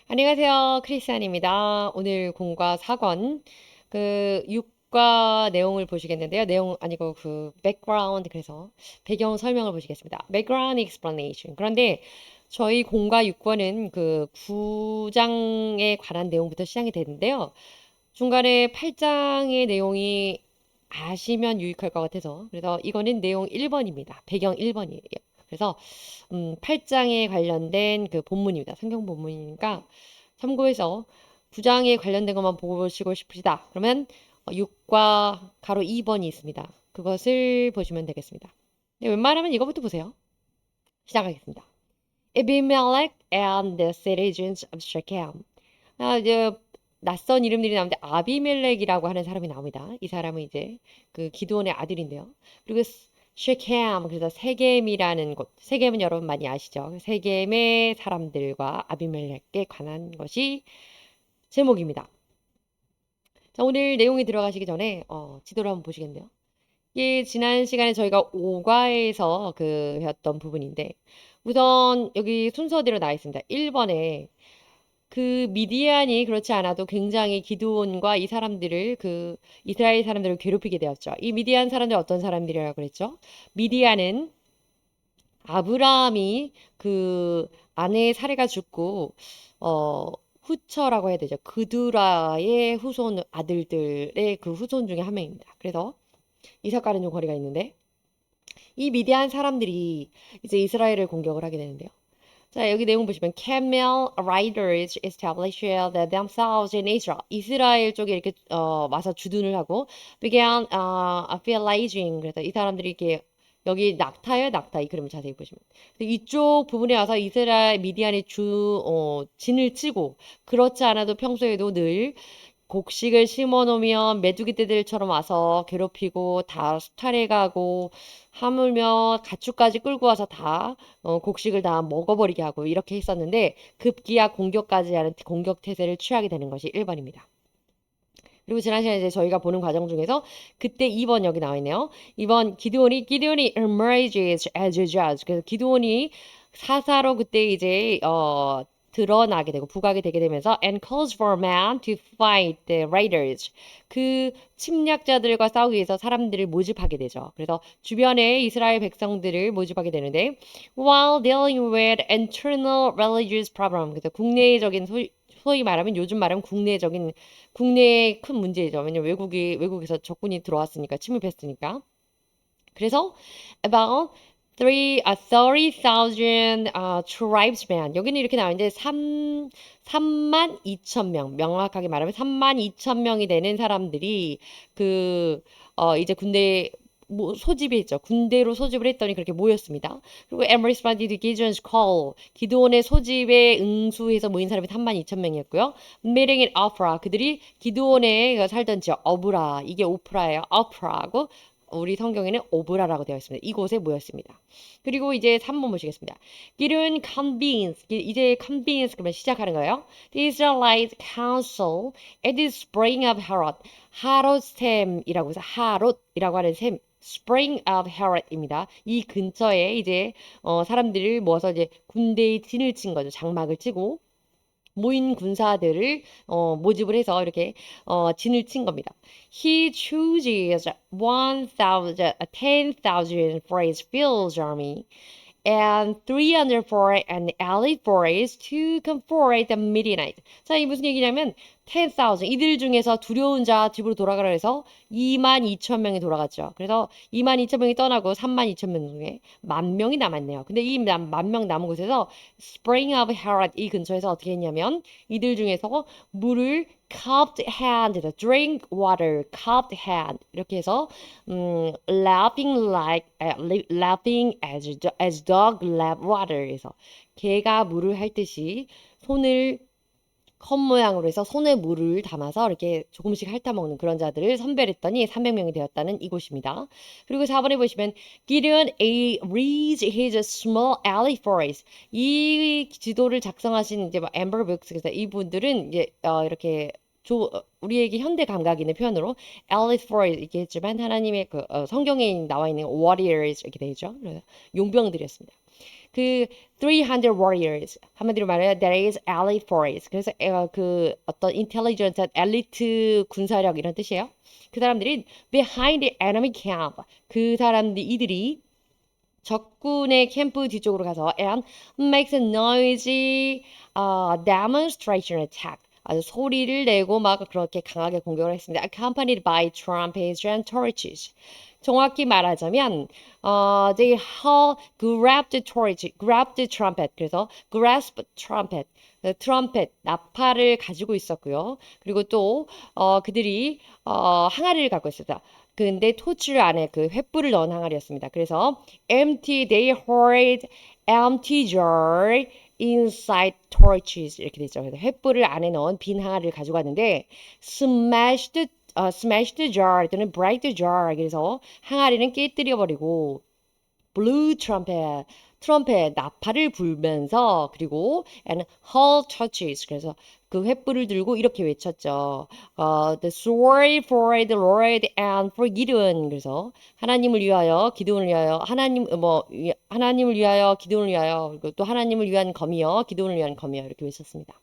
안녕하세요. 크리스안입니다. 오늘 공과 4권 육과 내용을 보시겠는데요. 내용 아니고 background 그래서 배경 설명을 보시겠습니다. background explanation. 그런데 저희 공과 6권은 그 9장에 관한 내용부터 시작이 되는데요. 중간에 8장의 내용이 아시면 유익할 것 같아서 그래서 이거는 내용 1번입니다. 배경 1번이에요. 그래서 8장에 관련된 그 본문입니다. 성경 본문이니까 참고해서 9장에 관련된 것만 보시고 싶으시다. 그러면 6과 가로 2번이 있습니다. 그것을 보시면 되겠습니다. 네, 웬만하면 이거부터 보세요. 시작하겠습니다. Abimelech and the citizens of Shechem. 이제 낯선 이름들이 나오는데 아비멜렉이라고 하는 사람이 나옵니다. 이 사람은 이제 그 기드온의 아들인데요. 그리고 쉐켐 그래서 세겜이라는 곳. 세겜은 여러분 많이 아시죠? 세겜의 사람들과 아비멜렉에 관한 것이 제목입니다. 자, 오늘 내용이 들어가시기 전에 지도를 한번 보시겠네요. 이게 지난 시간에 저희가 5과에서 했던 부분인데 우선 여기 순서대로 나와 있습니다. 1번에 그 미디안이 그렇지 않아도 굉장히 기드온과 이 사람들을 이스라엘 사람들을 괴롭히게 되었죠. 이 미디안 사람들 어떤 사람들이라고 그랬죠? 미디안은 아브라함이 그 아내의 사례가 죽고 어 후처라고 해야 되죠. 그두라의 후손 아들들의 그 후손 중에 한 명입니다. 그래서 이삭과는 좀 거리가 있는데 이 미디안 사람들이 이제 이스라엘을 공격을 하게 되는데요. 자, 여기 내용 보시면 camel riders established themselves in Israel. 이스라엘 쪽에 이렇게 와서 주둔을 하고 began pillaging. 그래서 이 사람들이 이렇게 여기 낙타예요, 낙타. 이 그림을 자세히 보시면. 이쪽 부분에 와서 이스라엘 미디안이 진을 치고 그렇지 않아도 평소에도 늘 곡식을 심어 놓으면 메뚜기 떼들처럼 와서 괴롭히고 다 수탈해 가고 하물며 가축까지 끌고 와서 다 곡식을 다 먹어버리게 하고 이렇게 했었는데 급기야 공격까지 하는 공격 태세를 취하게 되는 것이 1번입니다. 그리고 지난 시간에 이제 저희가 보는 과정 중에서 그때 2번 여기 나와 있네요. 2번 기드온이 emerges as a judge. 그래서 기드온이 사사로 그때 이제 드러나게 되고 부각이 되게 되면서 and calls for man to fight the raiders. 그 침략자들과 싸우기 위해서 사람들을 모집하게 되죠. 그래서 주변에 이스라엘 백성들을 모집하게 되는데 while dealing with internal religious problem. 그래서 국내적인 소위 말하면 요즘 말하면 국내의 큰 문제죠. 왜냐면 외국에서 적군이 들어왔으니까 침입했으니까. 그래서 about 30,000 tribesmen. 여기는 이렇게 나오는데 3만 2천 명. 명확하게 말하면 3만 2천 명이 되는 사람들이 이제 군대 소집이 했죠. 군대로 소집을 했더니 그렇게 모였습니다. 그리고 and responded to Gideon's call. 기드온의 소집에 응수해서 모인 사람이 3만 2천 명이었고요. meeting in Ophrah. 그들이 기드온에 살던 지역 어브라. 이게 오프라예요. 오프라하고 우리 성경에는 오브라라고 되어 있습니다. 이곳에 모였습니다. 그리고 이제 3번 보시겠습니다. 길은 convenes. 이제 convenes 그러면 시작하는 거예요. The Israelite council at the spring of Harod. 하롯샘이라고 해서 하롯이라고 하는 샘. Spring of Herod입니다. 이 근처에 이제 사람들을 모아서 이제 군대의 진을 친 거죠. 장막을 치고 모인 군사들을 모집을 해서 이렇게 진을 친 겁니다. He chooses 10,000 for his field army and 300 for an elite force to confront the Midianites. 자, 이 무슨 얘기냐면 10,000 이들 중에서 두려운 자 집으로 돌아가라 해서 2만 2천 명이 돌아갔죠. 그래서 2만 2천 명이 떠나고 3만 2천 명 중에 1만 명이 남았네요. 근데 이 1만 명 남은 곳에서 Spring of Herod 이 근처에서 어떻게 했냐면 이들 중에서 물을 cupped hand, drink water, cupped hand 이렇게 해서 lapping as dog lap water 해서 개가 물을 할 듯이 손을 컵 모양으로 해서 손에 물을 담아서 이렇게 조금씩 핥아먹는 그런 자들을 선별했더니 300명이 되었다는 이곳입니다. 그리고 4번에 보시면 Gideon reads his small alley forest. 이 지도를 작성하신 이제 엠버 북스 그래서 이분들은 이제 이렇게 우리에게 현대 감각 있는 표현으로 Alice Forest 이렇게 했지만 하나님의 성경에 나와 있는 warriors 이렇게 되죠. 용병들이었습니다. 그 300 warriors 한마디로 말하면 there is elite force. 그래서 그 어떤 intelligence, 엘리트 군사력 이런 뜻이에요. 그 사람들이 behind the enemy camp. 그 사람들 이들이 적군의 캠프 뒤쪽으로 가서 and makes a noisy demonstration attack. 아주 소리를 내고 막 그렇게 강하게 공격을 했습니다. Accompanied by trumpets and torches. 정확히 말하자면 they all grabbed the torch, grabbed the trumpet. 그래서 grasp trumpet, 트럼펫, 나팔을 가지고 있었고요. 그리고 또 그들이 항아리를 갖고 있었다. 근데 토치 안에 그 횃불을 넣은 항아리였습니다. 그래서 they hold empty jar inside torches 이렇게 되죠. 그래서 횃불을 안에 넣은 빈 항아리를 가져갔는데 smashed jar 또는 break the jar 그래서 항아리는 깨뜨려 버리고 blue trumpet 트럼펫 나팔을 불면서 그리고 and hold torches 그래서 그 횃불을 들고 이렇게 외쳤죠. The sword for the Lord and for Gideon 그래서 하나님을 위하여 기도원을 위하여 하나님을 위하여 기도원을 위하여 그리고 또 하나님을 위한 검이요 기도원을 위한 검이요 이렇게 외쳤습니다.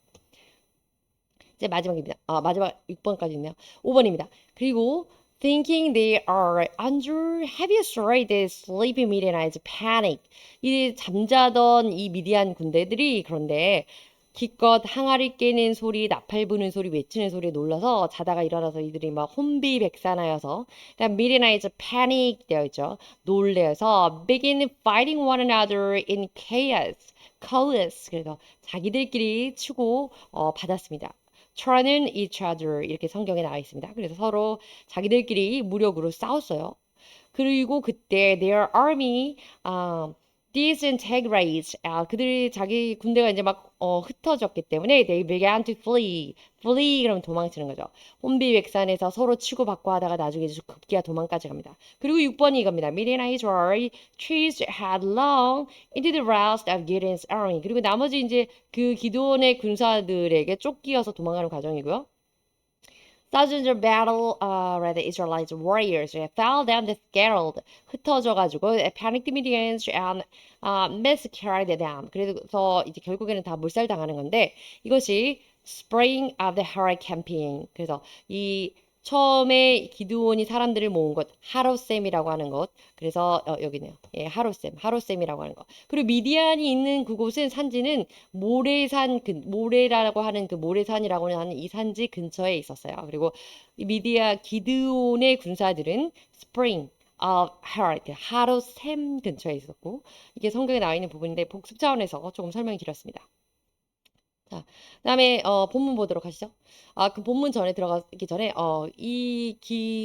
이제 마지막입니다. 마지막 6번까지 있네요. 5번입니다. 그리고 thinking they are under heavy stress, the sleeping Midianites panic. 이 잠자던 이 미디안 군대들이 그런데 기껏 항아리 깨는 소리, 나팔 부는 소리, 외치는 소리에 놀라서 자다가 일어나서 이들이 막 혼비백산하여서 Midianites panic 되어 있죠. 놀래서 begin fighting one another in chaos. 그래서 자기들끼리 치고 받았습니다. turn each other 이렇게 성경에 나와 있습니다. 그래서 서로 자기들끼리 무력으로 싸웠어요. 그리고 그때 their army disintegrates 그들이 자기 군대가 이제 막 흩어졌기 때문에 they began to flee 그러면 도망치는 거죠. 혼비백산에서 서로 치고받고 하다가 나중에 급기야 도망까지 갑니다. 그리고 6번이 이겁니다. Midianites were chased headlong into the rest of Gideon's army. 그리고 나머지 이제 그 기드온의 군사들에게 쫓기어서 도망가는 과정이고요. Thousands of battle rather Israelite warriors fell down the scattered 흩어져 가지고 panicked Midians and massacred them. 그래서 이제 결국에는 다 몰살당하는 건데 이것이 spring of the Hara campaign. 그래서 이 처음에 기드온이 사람들을 모은 것 하롯셈이라고 하는 것 그래서 여기네요. 예, 하롯셈이라고 하는 것. 그리고 미디안이 있는 그곳은 산지는 모래라고 하는 그 모래산이라고 하는 이 산지 근처에 있었어요. 그리고 이 기드온의 군사들은 스프링 하롯셈 근처에 있었고 이게 성경에 나와 있는 부분인데 복습 차원에서 조금 설명이 길었습니다. 자, 그다음에 본문 보도록 하시죠. 그 본문 전에 들어가기 전에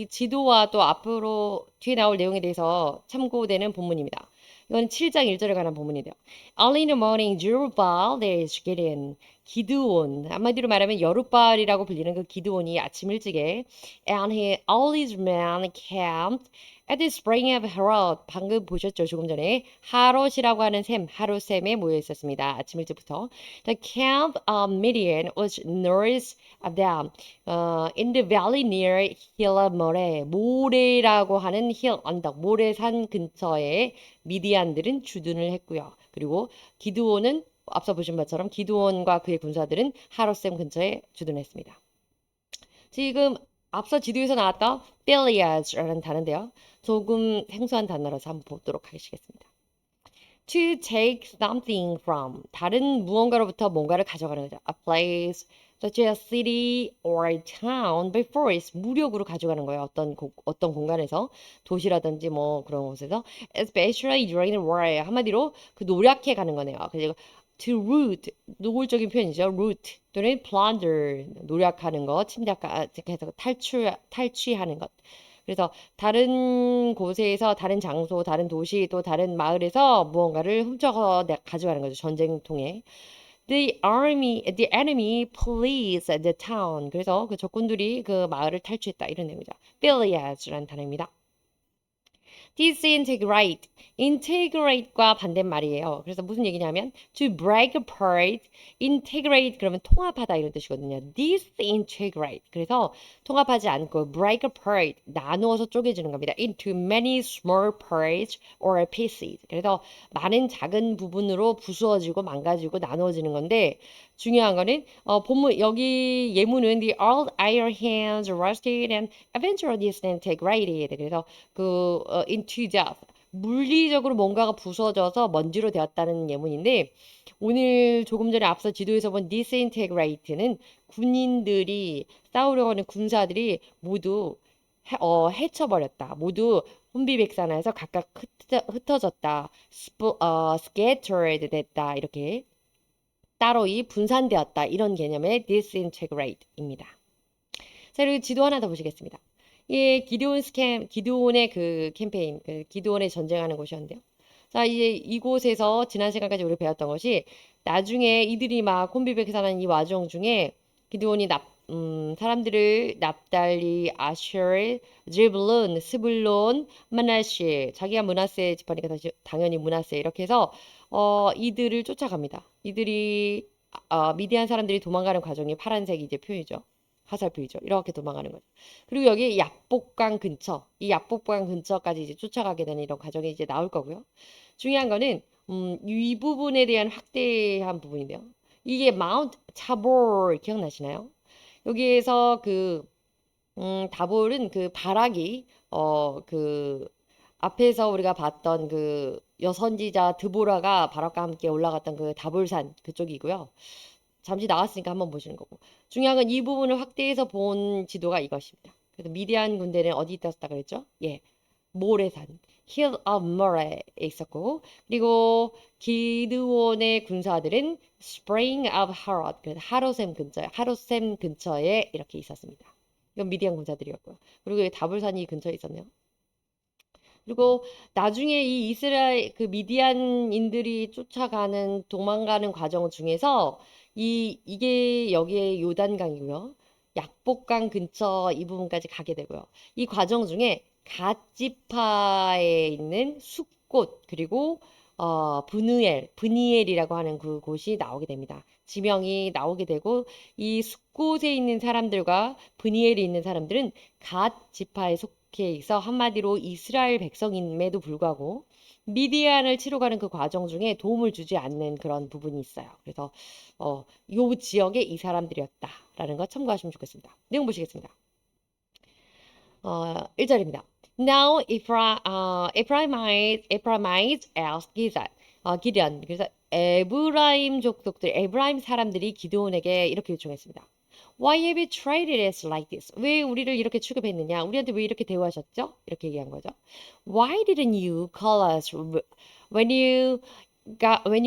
지도와 또 앞으로 뒤에 나올 내용에 대해서 참고되는 본문입니다. 이건 7장 1절에 관한 본문인데요. Early in the morning, Jerubbaal, there is Gideon. 기드온, 한마디로 말하면 여룻바알이라고 불리는 그 기드온이 아침 일찍에 and all his men camped at the spring of Harod. 방금 보셨죠? 조금 전에 하롯이라고 하는 하롯샘에 모여 있었습니다. 아침 일찍부터. The camp of Midian was north of them, in the valley near Hill More. 모래라고 하는 힐 언덕, 모래산 근처에 미디안들은 주둔을 했고요. 그리고 기드온은 앞서 보신 것처럼 기드온과 그의 군사들은 하롯샘 근처에 주둔했습니다. 지금 앞서 지도에서 나왔던 Philias라는 단어인데요. 조금 생소한 단어라서 한번 보도록 하겠습니다. To take something from 다른 무언가로부터 뭔가를 가져가는 거죠. A place such as city or town by force 무력으로 가져가는 거예요. 어떤 공간에서 도시라든지 뭐 그런 곳에서 especially during the war 한마디로 그 노략해 가는 거네요. 그리고 to root 노골적인 표현이죠. root 또는 plunder 노략하는 것, 침략해서 탈취하는 것. 그래서 다른 곳에서 다른 장소, 다른 도시 또 다른 마을에서 무언가를 훔쳐서 가져가는 거죠. 전쟁 통해. The enemy police the town. 그래서 그 적군들이 그 마을을 탈취했다 이런 내용이죠. Philias라는 단어입니다. disintegrate, integrate과 반대말이에요. 그래서 무슨 얘기냐면 to break apart, integrate 그러면 통합하다 이런 뜻이거든요. disintegrate 그래서 통합하지 않고 break apart 나누어서 쪼개지는 겁니다. into many small parts or pieces. 그래서 많은 작은 부분으로 부수어지고 망가지고 나누어지는 건데 중요한 거는 본문 여기 예문은 the old iron hands rusted and eventually disintegrated. 그래서 into death 물리적으로 뭔가가 부서져서 먼지로 되었다는 예문인데 오늘 조금 전에 앞서 지도에서 본 disintegrate는 군인들이 싸우려고 하는 군사들이 모두 해쳐버렸다. 모두 혼비백산해서 각각 흩어졌다. scattered 됐다. 이렇게 따로이 분산되었다. 이런 개념의 disintegrate입니다. 자, 그리고 지도 하나 더 보시겠습니다. 이게 기드온의 그 캠페인, 그 기드온의 전쟁하는 곳이었는데요. 자, 이제 이곳에서 지난 시간까지 우리 배웠던 것이 나중에 이들이 막 혼비백산하는 이 와중 중에 기드온이 사람들을 납달리, 아셔, 제블론, 스불론, 므낫세 자기가 므낫세 지파니까 다시 당연히 므낫세 이렇게 해서 이들을 쫓아갑니다. 이들이 미디안 사람들이 도망가는 과정이 파란색 이제 표이죠. 화살표이죠. 이렇게 도망가는 거죠. 그리고 여기 약복강 근처, 이 약복강 근처까지 이제 쫓아가게 되는 이런 과정이 이제 나올 거고요. 중요한 거는 이 부분에 대한 확대한 부분인데요. 이게 마운트 타볼 기억나시나요? 여기에서 다볼은 그 바락이 앞에서 우리가 봤던 그 여선지자 드보라가 바락과 함께 올라갔던 그 다볼산 그쪽이고요. 잠시 나왔으니까 한번 보시는 거고. 중요한 건 이 부분을 확대해서 본 지도가 이것입니다. 그래서 미디안 군대는 어디 있었다 그랬죠? 예, 모래산, Hill of More에 있었고, 그리고 기드온의 군사들은 Spring of Harod, 그래서 하롯샘 근처에 이렇게 있었습니다. 이건 미디안 군사들이었고요. 그리고 여기 다볼산이 근처에 있었네요. 그리고 나중에 이 이스라엘 그 미디안인들이 쫓아가는 도망가는 과정 중에서 이게 여기에 요단강이고요. 약복강 근처 이 부분까지 가게 되고요. 이 과정 중에 갓 지파에 있는 숫곳 그리고 브니엘이라고 하는 그 곳이 나오게 됩니다. 지명이 나오게 되고 이 숫곳에 있는 사람들과 브니엘이 있는 사람들은 갓 지파에 속해 있어 한마디로 이스라엘 백성임에도 불구하고 미디안을 치러 가는 그 과정 중에 도움을 주지 않는 그런 부분이 있어요. 그래서 요 지역에 이 사람들이었다라는 거 참고하시면 좋겠습니다. 내용 보시겠습니다. 1절입니다. Now Ephraimites asked 기드온. 그래서 에브라임 족속들, 에브라임 사람들이 기드온에게 이렇게 요청했습니다. Why have you treated us like this? 왜 우리를 이렇게 취급했느냐? 우리한테 왜 이렇게 대우하셨죠? 이렇게 얘기한 거죠. Why didn't you call us when you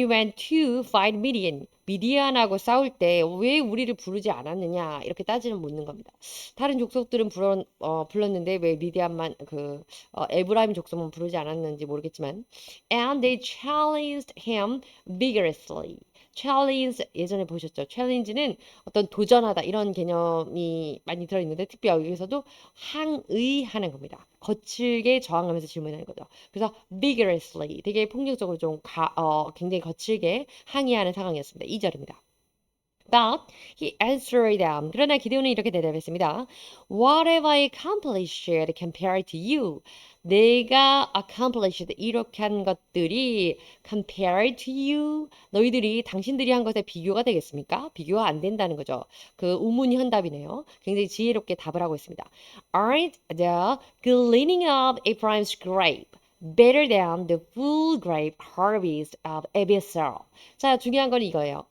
went to fight Midian? 미디안하고 싸울 때 왜 우리를 부르지 않았느냐? 이렇게 따지는 묻는 겁니다. 다른 족속들은 불렀는데 왜 미디안만 에브라임 족속만 부르지 않았는지 모르겠지만 and they challenged him vigorously. challenge 예전에 보셨죠? challenge는 어떤 도전하다 이런 개념이 많이 들어있는데 특히 여기서도 항의하는 겁니다. 거칠게 저항하면서 질문하는 거죠. 그래서 vigorously 되게 폭력적으로 굉장히 거칠게 항의하는 상황이었습니다. 2절입니다. But he answered them. 그러나 기드온은 이렇게 대답했습니다. What have I accomplished compared to you? 내가 accomplished 이렇게 한 것들이 compared to you 너희들이 당신들이 한 것에 비교가 되겠습니까? 비교가 안 된다는 거죠. 그 우문 현답이네요. 굉장히 지혜롭게 답을 하고 있습니다. Aren't the gleaning of Ephraim's grape better than the full grape harvest of Abiesal? 자, 중요한 건 이거예요.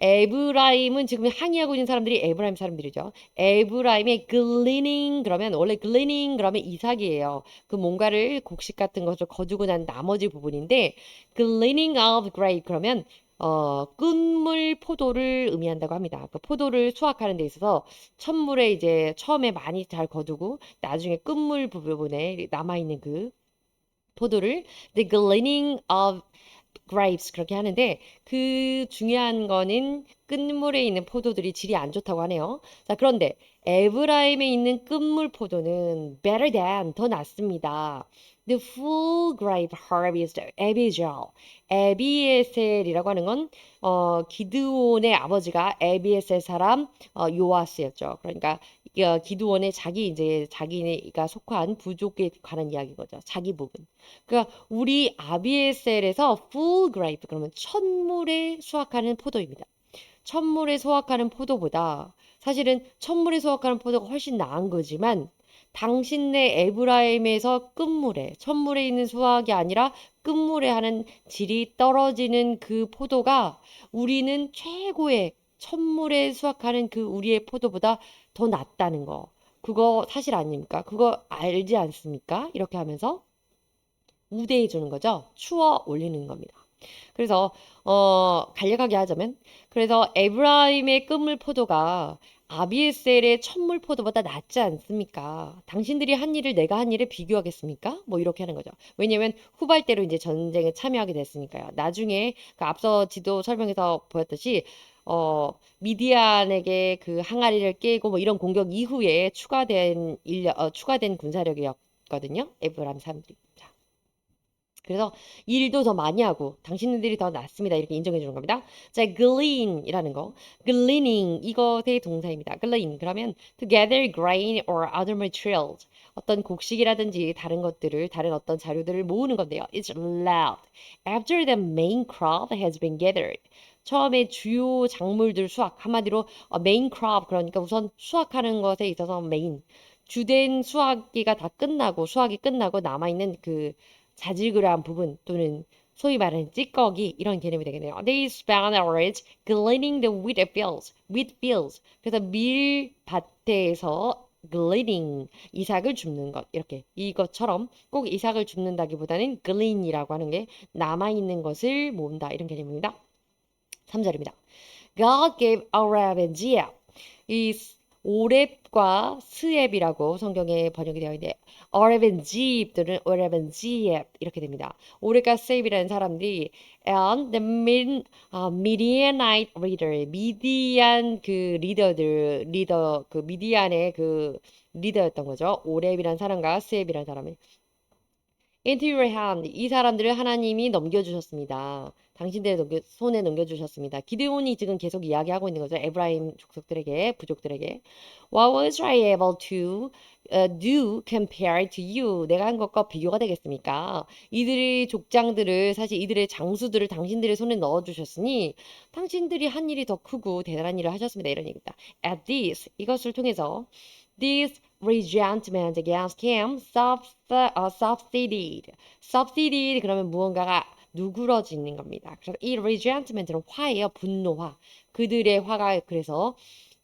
에브라임은 지금 항의하고 있는 사람들이 에브라임 사람들이죠. 에브라임의 gleaning 그러면 원래 gleaning 그러면 이삭이에요. 그 뭔가를 곡식 같은 것을 거두고 난 나머지 부분인데 gleaning of grape 그러면 끝물 포도를 의미한다고 합니다. 그 포도를 수확하는 데 있어서 첫물에 이제 처음에 많이 잘 거두고 나중에 끝물 부분에 남아있는 그 포도를 the gleaning of grapes 그렇게 하는데 그 중요한 거는 끝물에 있는 포도들이 질이 안 좋다고 하네요. 자, 그런데 에브라임에 있는 끝물 포도는 better than 더 낫습니다. the full grape harvest Abiezel. 에비에셀이라고 하는 건 기드온의 아버지가 에비에셀 사람 요아스였죠. 그러니까 기드온의 자기가 속한 부족에 관한 이야기인 거죠. 자기 부분. 그러니까 우리 아비에셀에서 full grape 그러면 천물에 수확하는 포도입니다. 천물에 수확하는 포도보다 사실은 천물에 수확하는 포도가 훨씬 나은 거지만 당신네 에브라임에서 끝물에 천물에 있는 수확이 아니라 끝물에 하는 질이 떨어지는 그 포도가 우리는 최고의 천물에 수확하는 그 우리의 포도보다 더 낫다는 거. 그거 사실 아닙니까? 그거 알지 않습니까? 이렇게 하면서 우대해 주는 거죠. 추워 올리는 겁니다. 그래서 간략하게 하자면 그래서 에브라임의 끝물 포도가 아비에셀의 첫물 포도보다 낫지 않습니까? 당신들이 한 일을 내가 한 일에 비교하겠습니까? 뭐 이렇게 하는 거죠. 왜냐면 후발대로 이제 전쟁에 참여하게 됐으니까요. 나중에 그 앞서 지도 설명에서 보였듯이 미디안에게 그 항아리를 깨고 뭐 이런 공격 이후에 추가된 군사력이었거든요. 에브라임 사람들이. 자, 그래서 일도 더 많이 하고 당신들이 더 낫습니다. 이렇게 인정해 주는 겁니다. 자, glean이라는 거. gleaning 이것의 동사입니다. glean 그러면 to gather grain or other materials. 어떤 곡식이라든지 다른 어떤 자료들을 모으는 건데요. It's loud. After the main crop has been gathered. 처음에 주요 작물들 수확 한마디로 main crop 그러니까 우선 수확하는 것에 있어서 main 주된 수확이 끝나고 남아있는 그 자질그레한 부분 또는 소위 말하는 찌꺼기 이런 개념이 되겠네요. They spend hours gleaning the wheat fields. 그래서 밀밭에서 gleaning 이삭을 줍는 것 이렇게 이것처럼 꼭 이삭을 줍는다기보다는 glean이라고 하는 게 남아 있는 것을 모은다 이런 개념입니다. 3절입니다. God gave Oreb and Zeeb. 이 오렙과 스앱이라고 성경에 번역이 되어 있는데 Oreb and Zeeb 또는 Oreb and Zeeb 이렇게 됩니다. 오렙과 스앱이라는 사람들이 and the Midianite leader 미디안 그 리더 그 미디안의 그 리더였던 거죠. 오렙이란 사람과 스앱이란 사람이 into your hand. 이 사람들을 하나님이 넘겨주셨습니다. 손에 넘겨주셨습니다. 기드온이 지금 계속 이야기하고 있는 거죠. 에브라임 족속들에게, 부족들에게. What was I able to do compared to you? 내가 한 것과 비교가 되겠습니까? 이들의 족장들을, 사실 이들의 장수들을 당신들의 손에 넣어주셨으니 당신들이 한 일이 더 크고 대단한 일을 하셨습니다. 이런 얘기입니다. At this, 이것을 통해서 this resentment against him subsided. subsided 그러면 무언가가 누그러지는 겁니다. 그래서 이 resentment는 화예요. 분노화. 그들의 화가 그래서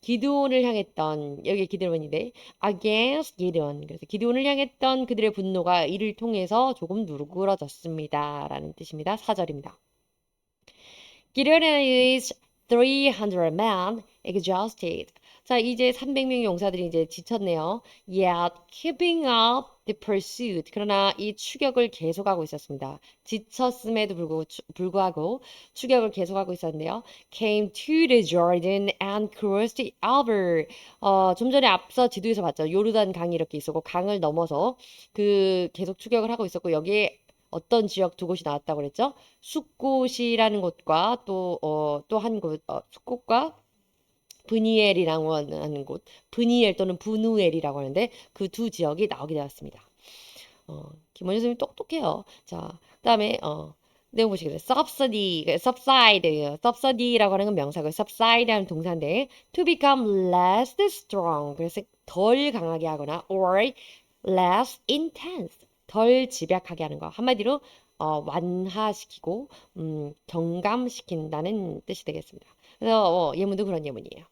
기드온을 향했던 여기 기드온인데 against 기드온. 그래서 기드온을 향했던 그들의 분노가 이를 통해서 조금 누그러졌습니다. 라는 뜻입니다. 4절입니다. Gideon and his 300 men exhausted. 자, 이제 300명 용사들이 이제 지쳤네요. Yet keeping up the pursuit. 그러나 이 추격을 계속하고 있었습니다. 지쳤음에도 불구하고 추격을 계속하고 있었는데요. Came to the Jordan and crossed over. 좀 전에 앞서 지도에서 봤죠. 요르단 강이 이렇게 있었고 강을 넘어서 그 계속 추격을 하고 있었고 여기에 어떤 지역 두 곳이 나왔다고 그랬죠? 숫곳이라는 곳과 또 한 곳, 숫곳과 브니엘이라고 하는 곳, 브니엘 또는 브누엘이라고 하는데 그 두 지역이 나오게 되었습니다. 김원효 선생님 똑똑해요. 자, 그다음에 내용 보시겠어요. subside라고 하는 건 명사고 subside라는 동사인데 to become less strong 그래서 덜 강하게 하거나 or less intense 덜 집약하게 하는 거. 한마디로 완화시키고 경감시킨다는 뜻이 되겠습니다. 그래서 예문도 그런 예문이에요.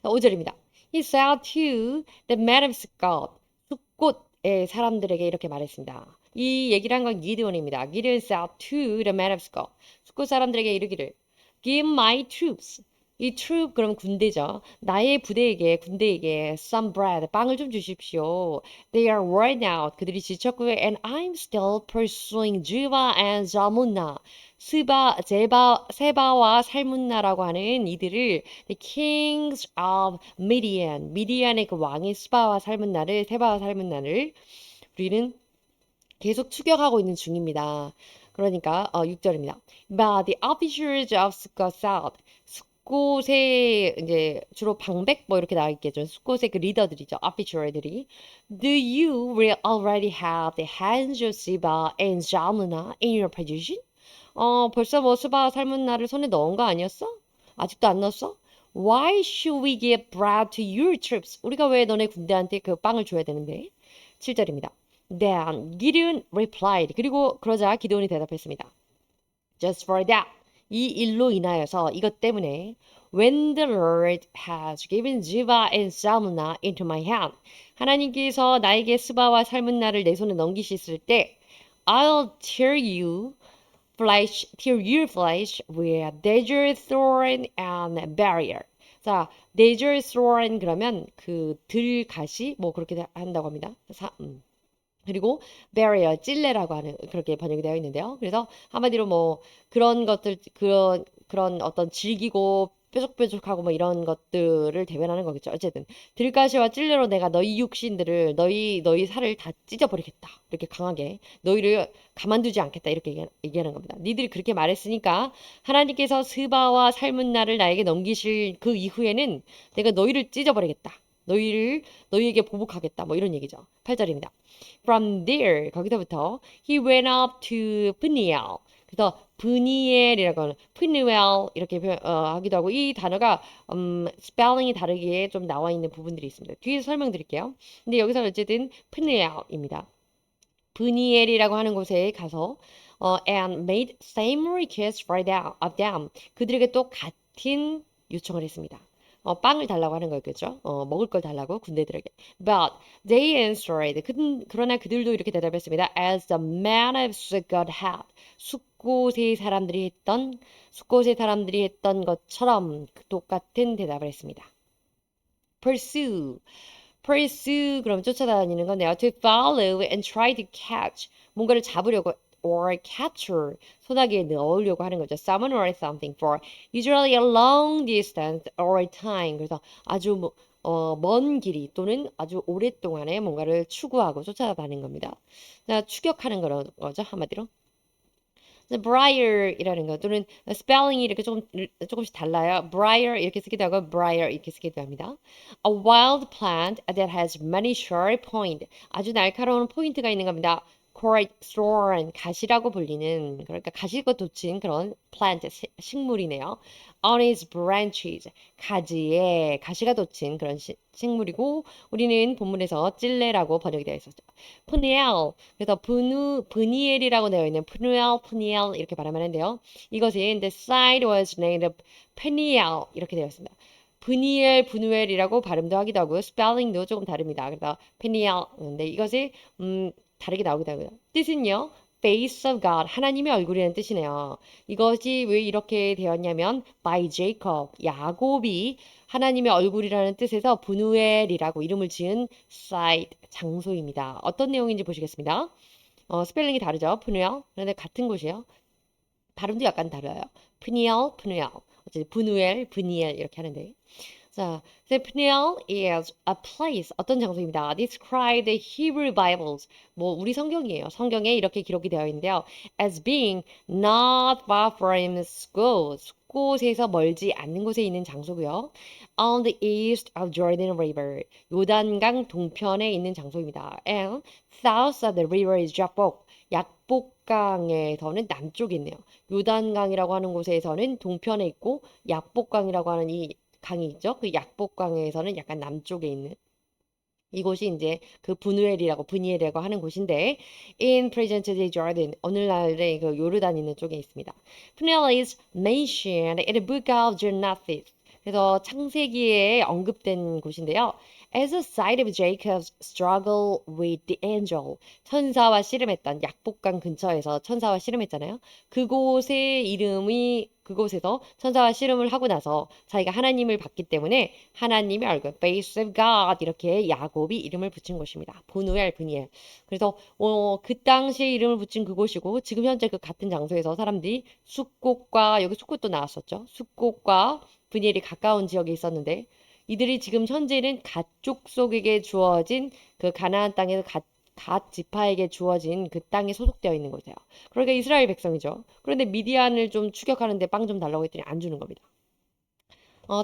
5절입니다. He said to the man of Scott, 숫곳의 사람들에게 이렇게 말했습니다. 이 얘기를 한 건 기드온입니다. 기드온 said to the man of Scott, 숫곳 사람들에게 이르기를 Give my troops, 이 troop 그럼 군대죠. 나의 군대에게 some bread, 빵을 좀 주십시오. They are worn out, 그들이 지쳤고요. And I'm still pursuing Juba and Zalmunna. 세바와 살문나라고 하는 이들을 the kings of Midian의 그 왕이 세바와 살문나를 우리는 계속 추격하고 있는 중입니다. 그러니까 6절입니다. But the officers of Sukkot said, 숫곳의 이제 주로 방백 뭐 이렇게 나와 있겠죠. 숫곳의 그 리더들이죠. officer들이 Do you will already have the hands of Siba and Zalmunna in your position? 벌써 뭐 스바 살문나를 손에 넣은 거 아니었어? 아직도 안 넣었어? Why should we give bread to your troops? 우리가 왜 너네 군대한테 그 빵을 줘야 되는데? 7절입니다. Then Gideon replied. 그리고 그러자 기드온이 대답했습니다. Just for that. 이 일로 인하여서 이것 때문에 When the Lord has given Ziba and Salmunna into my hand. 하나님께서 나에게 스바와 살문나를 내 손에 넘기셨을 때 I'll tear your flesh with desert thorn and barrier. 자, desert thorn 그러면 그 들가시 뭐 그렇게 한다고 합니다. 그리고 barrier, 찔레라고 하는 그렇게 번역이 되어 있는데요. 그래서 한마디로 뭐 그런 것들 그런 어떤 질기고 뾰족뾰족하고 뭐 이런 것들을 대변하는 거겠죠. 어쨌든 들가시와 찔레로 내가 너희 육신들을 너희 살을 다 찢어버리겠다. 이렇게 강하게 너희를 가만두지 않겠다. 이렇게 얘기하는 겁니다. 니들이 그렇게 말했으니까 하나님께서 스바와 삶은 날을 나에게 넘기실 그 이후에는 내가 너희를 찢어버리겠다. 너희에게 보복하겠다. 뭐 이런 얘기죠. 8절입니다. From there, 거기서부터 he went up to Peniel. 그래서 브니엘이라고 하는 Peniel 이렇게 하기도 하고 이 단어가 스펠링이 다르게 좀 나와 있는 부분들이 있습니다. 뒤에서 설명드릴게요. 근데 여기서 어쨌든 Peniel입니다. 브니엘이라고 하는 곳에 가서 and made same request for them. 그들에게 또 같은 요청을 했습니다. 빵을 달라고 하는 거겠죠. 먹을 걸 달라고 군대들에게. But they answered. 그러나 그들도 이렇게 대답했습니다. As the man of Sukkot had. 숫곳의 사람들이 했던 것처럼 똑같은 대답을 했습니다. Pursue. 그럼 쫓아다니는 건데요. To follow and try to catch. 뭔가를 잡으려고 or capture. 소나기에 넣으려고 하는 거죠. Someone or something for usually a long distance or time. 그래서 아주 먼 길이 또는 아주 오랫동안에 뭔가를 추구하고 쫓아다니는 겁니다. 자, 추격하는 거죠. 한마디로. briar이라는 거 또는 스펠링이 이렇게 조금씩 달라요. briar 이렇게 쓰기도 하고 briar 이렇게 쓰기도 합니다. A wild plant that has many sharp points. 아주 날카로운 포인트가 있는 겁니다. court thorn 가시라고 불리는 그러니까 가시가 돋친 그런 plant 식물이네요. On its branches 가지에 가시가 돋친 그런 식물이고 우리는 본문에서 찔레라고 번역이 되어 있었죠. 푸니엘 그래서 브니엘이라고 되어 있는 푸니엘 이렇게 발음을 하는데요. 이것이 the site was named 페니엘 이렇게 되어 있습니다. 브누엘이라고 발음도 하기도 하고 스펠링도 조금 다릅니다. 그래서 페니엘 근데 이것이 다르게 나오기도 하고요. 뜻은요. face of God, 하나님의 얼굴이라는 뜻이네요. 이것이 왜 이렇게 되었냐면 by Jacob, 야곱이 하나님의 얼굴이라는 뜻에서 브누엘이라고 이름을 지은 site, 장소입니다. 어떤 내용인지 보시겠습니다. 스펠링이 다르죠. 푸누엘. 그런데 같은 곳이에요. 발음도 약간 달라요. 푸니엘. 어쨌든 브니엘 이렇게 하는데. 자, Peniel is a place, 어떤 장소입니다. Describe the Hebrew Bibles. 뭐 우리 성경이에요. 성경에 이렇게 기록이 되어 있는데요. As being not far from school. 곳에서 멀지 않는 곳에 있는 장소고요. On the east of Jordan River. 요단강 동편에 있는 장소입니다. And south of the river is Jabbok. 약복강에서는 남쪽에 있네요. 요단강이라고 하는 곳에서는 동편에 있고 약복강이라고 하는 이 강이 있죠. 그 약복강에서는 약간 남쪽에 있는 이곳이 이제 그 브니엘이라고 하는 곳인데 in present day Jordan 오늘날의 그 요르단 있는 쪽에 있습니다. Peniel is mentioned in the book of Genesis. 그래서 창세기에 언급된 곳인데요. As a site of Jacob's struggle with the angel. 천사와 씨름했던 약복강 근처에서 천사와 씨름했잖아요. 그곳에서 천사와 씨름을 하고 나서 자기가 하나님을 봤기 때문에 하나님의 얼굴, face of God 이렇게 야곱이 이름을 붙인 곳입니다. 브니엘. 그래서 그 당시에 이름을 붙인 그곳이고 지금 현재 그 같은 장소에서 사람들이 여기 숫꽃도 나왔었죠. 숫꽃과 브니엘이 가까운 지역에 있었는데 이들이 지금 현재는 가족 속에게 주어진 그 가나안 땅에서 갓 지파에게 주어진 그 땅에 소속되어 있는 거세요. 그러니까 이스라엘 백성이죠. 그런데 미디안을 좀 추격하는데 빵 좀 달라고 했더니 안 주는 겁니다.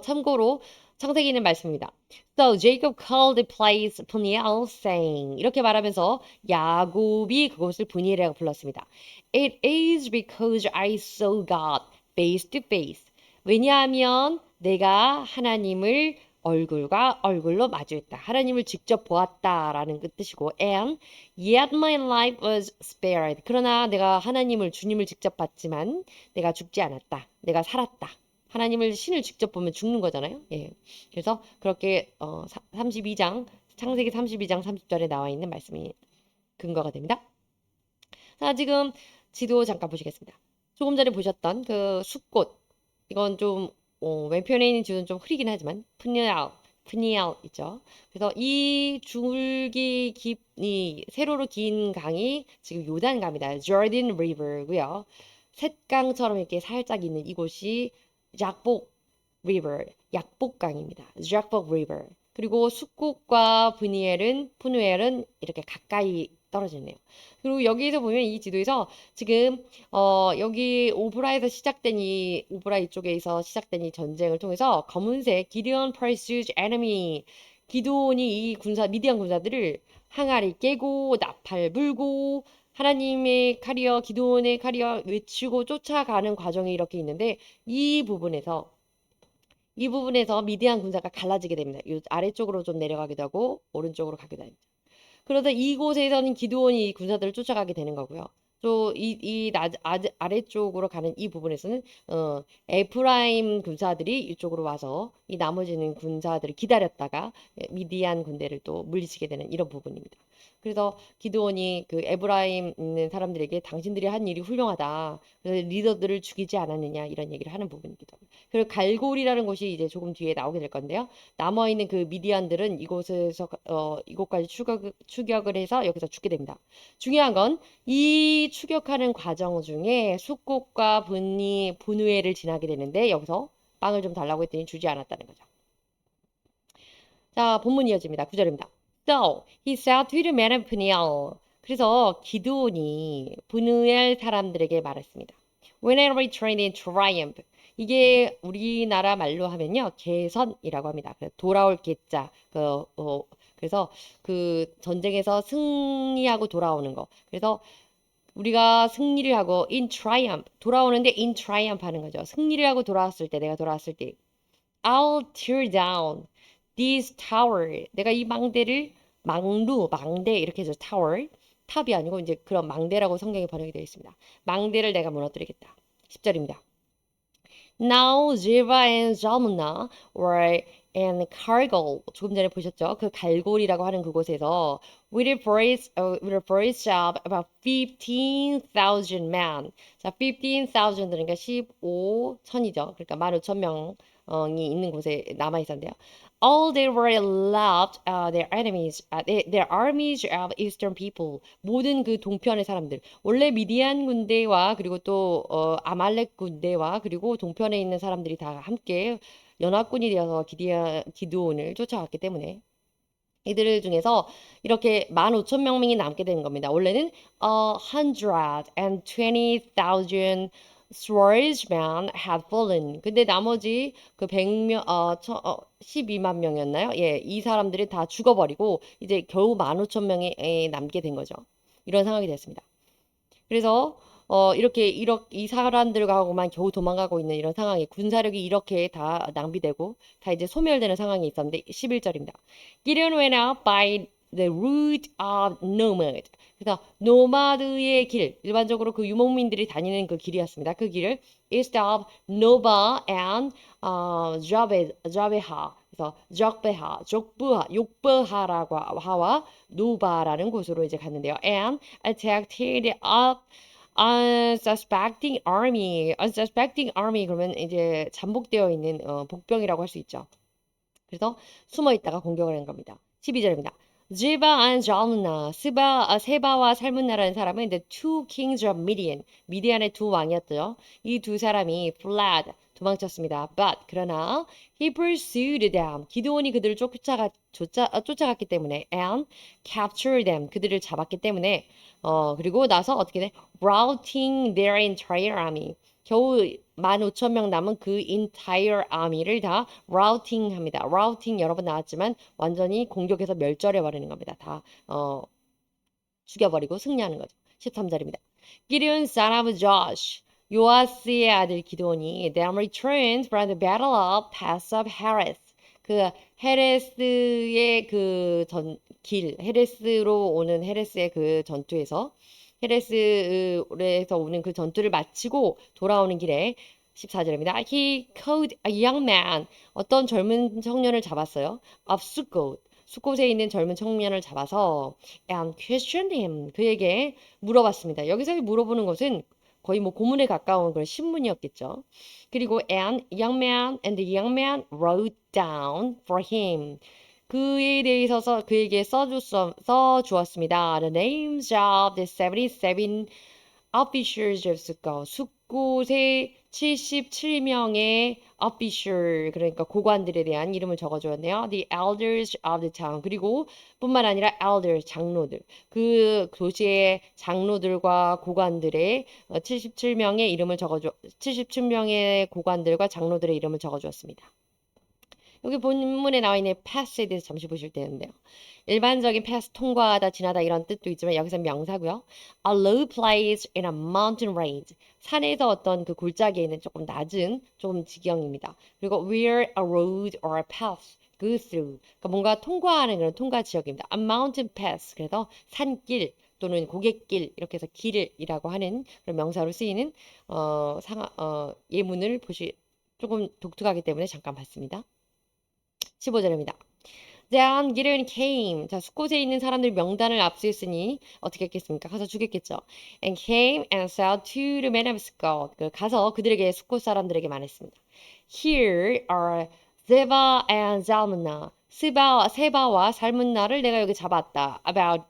참고로 창세기는 말씀입니다. So Jacob called the place Peniel, saying 이렇게 말하면서 야곱이 그곳을 브니엘이라고 불렀습니다. It is because I saw God face to face. 왜냐하면 내가 하나님을 얼굴과 얼굴로 마주했다. 하나님을 직접 보았다라는 그 뜻이고, and yet my life was spared. 그러나 내가 하나님을 주님을 직접 봤지만 내가 죽지 않았다. 내가 살았다. 하나님을 신을 직접 보면 죽는 거잖아요. 예. 그래서 그렇게 32장 창세기 32장 30절에 나와 있는 말씀이 근거가 됩니다. 자, 지금 지도 잠깐 보시겠습니다. 조금 전에 보셨던 그 숲꽃 이건 좀 왼편에 있는 지도는 좀 흐리긴 하지만 푸니알 있죠. 그래서 이 줄기 이 세로로 긴 강이 지금 요단강입니다. 조던 리버고요. 셋강처럼 이렇게 살짝 있는 이곳이 약복 리버, 약복강입니다. 약복 리버. 그리고 숲곡과 푸누엘은 이렇게 가까이 떨어지네요. 그리고 여기에서 보면 이 지도에서 지금 여기 오브라 이쪽에서 시작된 이 전쟁을 통해서 검은색 기디온 pursues enemy 기드온이 이 미디안 군사들을 항아리 깨고 나팔 불고 하나님의 카리어 기드온의 카리어 외치고 쫓아가는 과정이 이렇게 있는데 이 부분에서 미디안 군사가 갈라지게 됩니다. 이 아래쪽으로 좀 내려가기도 하고 오른쪽으로 가기도 합니다. 그러다 이곳에서는 기드온이 군사들을 쫓아가게 되는 거고요. 또 아래쪽으로 가는 이 부분에서는 에프라임 군사들이 이쪽으로 와서 이 나머지는 군사들을 기다렸다가 미디안 군대를 또 물리치게 되는 이런 부분입니다. 그래서 기드온이 그 에브라임 있는 사람들에게 당신들이 한 일이 훌륭하다. 그래서 리더들을 죽이지 않았느냐 이런 얘기를 하는 부분이기도 합니다. 그리고 갈골이라는 곳이 이제 조금 뒤에 나오게 될 건데요. 남아있는 그 미디안들은 이곳까지 추격을 해서 여기서 죽게 됩니다. 중요한 건 이 추격하는 과정 중에 숫곡과 분우회를 지나게 되는데 여기서 빵을 좀 달라고 했더니 주지 않았다는 거죠. 자, 본문 이어집니다. 9절입니다. So he said to the men of Peniel. 그래서 기드온이 분우엘 사람들에게 말했습니다. When I returned in triumph. 이게 우리나라 말로 하면요. 개선이라고 합니다. 돌아올 개자. 그래서 그 전쟁에서 승리하고 돌아오는 거. 그래서 우리가 승리를 하고 in triumph 돌아오는데 in triumph 하는 거죠. 승리를 하고 내가 돌아왔을 때 I'll tear down this tower. 내가 이 망대 이렇게 해서 tower 탑이 아니고 이제 그런 망대라고 성경에 번역이 되어 있습니다. 망대를 내가 무너뜨리겠다. 10절입니다. Now Ziva and Zalmunna were in Kargol. 조금 전에 보셨죠? 그 갈골이라고 하는 그곳에서 with a force of about 15,000 men. 자, 15,000 그러니까 15,000이죠. 그러니까 15,000명이 있는 곳에 남아 있었는데요. All they were left their enemies, their armies of eastern people. 모든 그 동편의 사람들. 원래 미디안 군대와 그리고 또 아말렉 군대와 그리고 동편에 있는 사람들이 다 함께 연합군이 되어서 기드온을 쫓아갔기 때문에 이들 중에서 이렇게 15,000명이 남게 되는 겁니다. 원래는 120,000 swordsmen had fallen. 근데 나머지 그 12만 명이었나요? 예, 이 사람들이 다 죽어버리고 이제 겨우 15,000명이 남게 된 거죠. 이런 상황이 됐습니다. 그래서 이렇게 이 사람들하고만 겨우 도망가고 있는 이런 상황이 군사력이 이렇게 다 낭비되고 다 이제 소멸되는 상황이 있었는데 11절입니다. Gideon went out by the route of nomad. 그래서 노마드의 길, 일반적으로 그 유목민들이 다니는 그 길이었습니다. 그 길을 east of Nova and 자베하. 그래서 욕브하라고 하와 노바라는 곳으로 이제 갔는데요. And attacked up unsuspecting army 그러면 이제 잠복되어 있는 복병이라고 할 수 있죠. 그래서 숨어 있다가 공격을 한 겁니다. 12절입니다. 지바 and 잘문나, 세바와 살문나라는 사람은 the two kings of Midian, 미디안의 두 왕이었죠. 이 두 사람이 fled, 도망쳤습니다. But 그러나 he pursued them, 기드온이 그들을 쫓아갔기 때문에 and captured them, 그들을 잡았기 때문에 그리고 나서 어떻게 돼? routing their entire army, 겨우 15,000명 남은 그 entire army를 다 routing 합니다. routing 여러 번 나왔지만 완전히 공격해서 멸절해 버리는 겁니다. 다 죽여버리고 승리하는 거죠. 13절입니다. 기드온 son of Josh, 요아스의 아들 기드온이 then returned from the battle of Pass of Heres, 그 헤레스의 그 헤레스로 오는 헤레스의 그 전투에서 헤레스에서 오는 그 전투를 마치고 돌아오는 길에 14절입니다. He caught a young man, 어떤 젊은 청년을 잡았어요. of Sukkot, 숫곳에 있는 젊은 청년을 잡아서 and questioned him, 그에게 물어봤습니다. 여기서 물어보는 것은 거의 뭐 고문에 가까운 그런 신문이었겠죠. 그리고 and the young man wrote down for him, 그에 대해서 그에게 써주었습니다. The names of the 77 officers of Sukkot, 숫곳의 77명의 officer, 그러니까 고관들에 대한 이름을 적어주었네요. The elders of the town, 그리고 뿐만 아니라 elders, 장로들, 그 도시의 장로들과 고관들의 77명의 이름을 77명의 고관들과 장로들의 이름을 적어주었습니다. 여기 본문에 나와 있는 pass에 대해서 잠시 보실 때인데요. 일반적인 pass, 통과하다, 지나다 이런 뜻도 있지만 여기서 명사고요. A low place in a mountain range, 산에서 어떤 그 골짜기에 있는 조금 낮은 좀 지경입니다. 그리고 where a road or a path goes through, 그러니까 뭔가 통과하는 그런 통과 지역입니다. A mountain pass, 그래서 산길 또는 고갯길, 이렇게 해서 길이라고 하는 그런 명사로 쓰이는 예문을 조금 독특하기 때문에 잠깐 봤습니다. 15절입니다. Then Gideon came. 자, 숫곳에 있는 사람들 명단을 압수했으니 어떻게 했겠습니까? 가서 죽였겠죠. And came and said to the men of Sukkot. 가서 그들에게 숫곳 사람들에게 말했습니다. Here are Zeba and Zalmunna. 세바와 살문나를 내가 여기 잡았다. About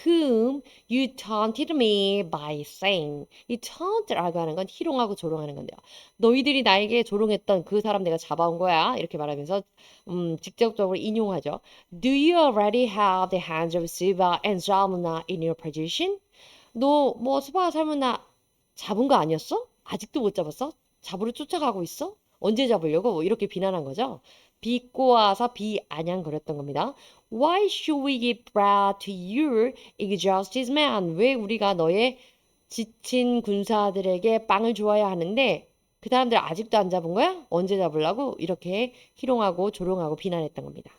whom you taunted me by saying. 이 taunt라고 하는 건 희롱하고 조롱하는 건데요. 너희들이 나에게 조롱했던 그 사람 내가 잡아온 거야. 이렇게 말하면서 직접적으로 인용하죠. Do you already have the hands of Siba and Zalmunna in your possession? 너 뭐 스바와 살문나 잡은 거 아니었어? 아직도 못 잡았어? 잡으러 쫓아가고 있어? 언제 잡으려고? 이렇게 비난한 거죠. 비꼬아서 비아냥거렸던 겁니다. Why should we give bread to your exhausted man? 왜 우리가 너의 지친 군사들에게 빵을 주어야 하는데 그 사람들 아직도 안 잡은 거야? 언제 잡으려고? 이렇게 희롱하고 조롱하고 비난했던 겁니다.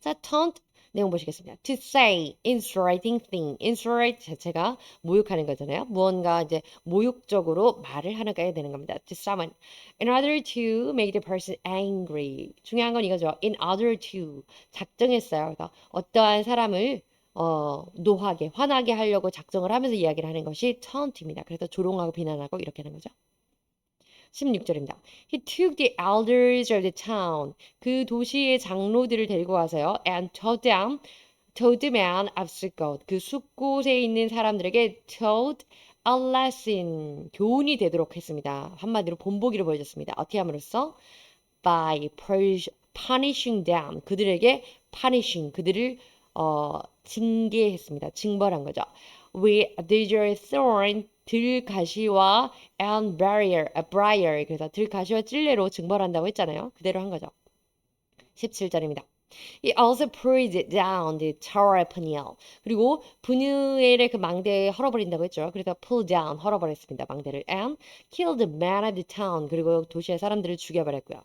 자, taunt 내용 보시겠습니다. To say insulting thing. insulate 자체가 모욕하는 거잖아요. 무언가 이제 모욕적으로 말을 하게 되는 겁니다. To someone. In order to make the person angry. 중요한 건 이거죠. In order to. 작정했어요. 그래서 어떠한 사람을 노하게, 화나게 하려고 작정을 하면서 이야기를 하는 것이 taunt입니다. 그래서 조롱하고 비난하고 이렇게 하는 거죠. 16절입니다. He took the elders of the town. 그 도시의 장로들을 데리고 와서요. And told the man of Sukkot. 그 숫곳에 있는 사람들에게 told a lesson. 교훈이 되도록 했습니다. 한마디로 본보기를 보여줬습니다. 어떻게 함으로써? By punishing them. 그들에게 punishing. 그들을 징계했습니다. 징벌한 거죠. With their thorn, 들가시와 and briar, 그래서 들가시와 찔레로 징벌한다고 했잖아요. 그대로 한 거죠. 17절입니다. He also pulled down the tower of Peniel. 그리고 분유엘의 그 망대 헐어버린다고 했죠. 그래서 pull down, 헐어버렸습니다. 망대를. And killed the man of the town. 그리고 도시의 사람들을 죽여버렸고요.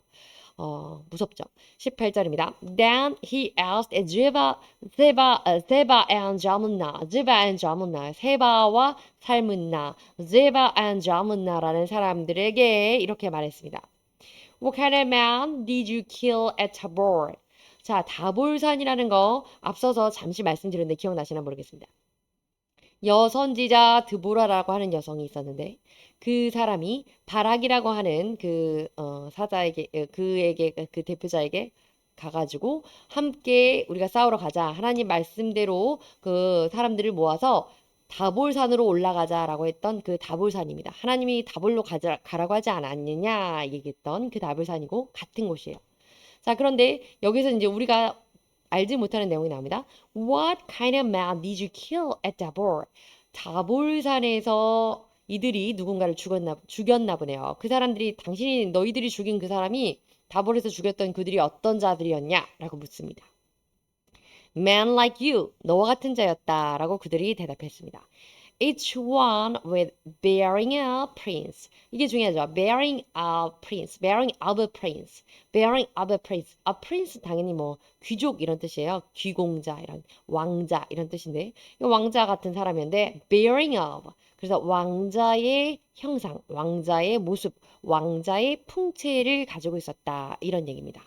무섭죠. 18절입니다. Then he asked Zeba and Zalmunna, 세바와 살문나, Zeba and Zalmunna라는 사람들에게 이렇게 말했습니다. What kind of man did you kill at Tabor? 자, 다볼산이라는 거 앞서서 잠시 말씀드렸는데 기억나시나 모르겠습니다. 여선지자 드보라라고 하는 여성이 있었는데 그 사람이 바락이라고 하는 그 사자에게 그에게 그 대표자에게 가가지고 함께 우리가 싸우러 가자. 하나님 말씀대로 그 사람들을 모아서 다볼산으로 올라가자라고 했던 그 다볼산입니다. 하나님이 다볼로 가라고 하지 않았느냐 얘기했던 그 다볼산이고 같은 곳이에요. 자, 그런데 여기서 이제 우리가 알지 못하는 내용이 나옵니다. What kind of man did you kill at Dabor? 다볼산에서 이들이 누군가를 죽였나 보네요. 그 사람들이 너희들이 죽인 그 사람이 다볼에서 죽였던 그들이 어떤 자들이었냐? 라고 묻습니다. Man like you, 너와 같은 자였다라고 그들이 대답했습니다. Each one with bearing a prince. 이게 중요하죠. Bearing a prince, bearing of a prince, bearing of a prince. A prince 당연히 뭐 귀족 이런 뜻이에요. 귀공자 이런 왕자 이런 뜻인데 이 왕자 같은 사람인데 bearing of. 그래서 왕자의 형상, 왕자의 모습, 왕자의 풍채를 가지고 있었다 이런 얘기입니다.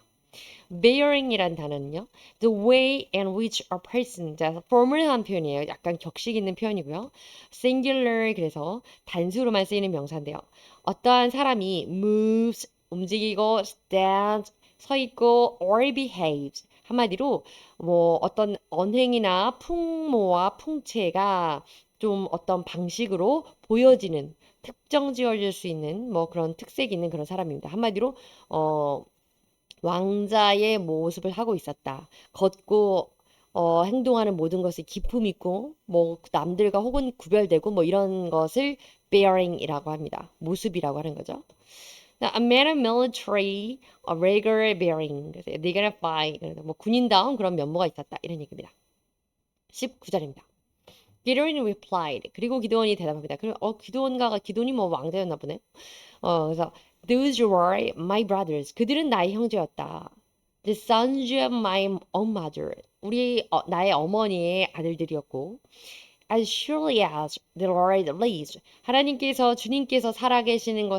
bearing이란 단어는요. The way in which a person, 자, formal한 표현이에요. 약간 격식 있는 표현이고요. singular, 그래서 단수로만 쓰이는 명사인데요. 어떠한 사람이 moves, 움직이고, stands, 서 있고, or behaves. 한마디로 뭐 어떤 언행이나 풍모와 풍채가 좀 어떤 방식으로 보여지는 특정 지어질 수 있는 뭐 그런 특색이 있는 그런 사람입니다. 한마디로 왕자의 모습을 하고 있었다. 걷고 행동하는 모든 것이 기품 있고 뭐 남들과 혹은 구별되고 뭐 이런 것을 bearing이라고 합니다. 모습이라고 하는 거죠. A man of military, a regular bearing. 그래서 dignify, 뭐 군인다운 그런 면모가 있었다. 이런 얘기입니다. 19절입니다. Gideon replied. 그리고 기드온이 대답합니다. 그리고 기드온이 뭐 왕자였나 보네. 그래서 those were my brothers. 그들은 나의 형제였다. The sons of my own mother. 나의 어머니의 아들들이었고 as surely as the Lord lives. 주님께서 살아계시는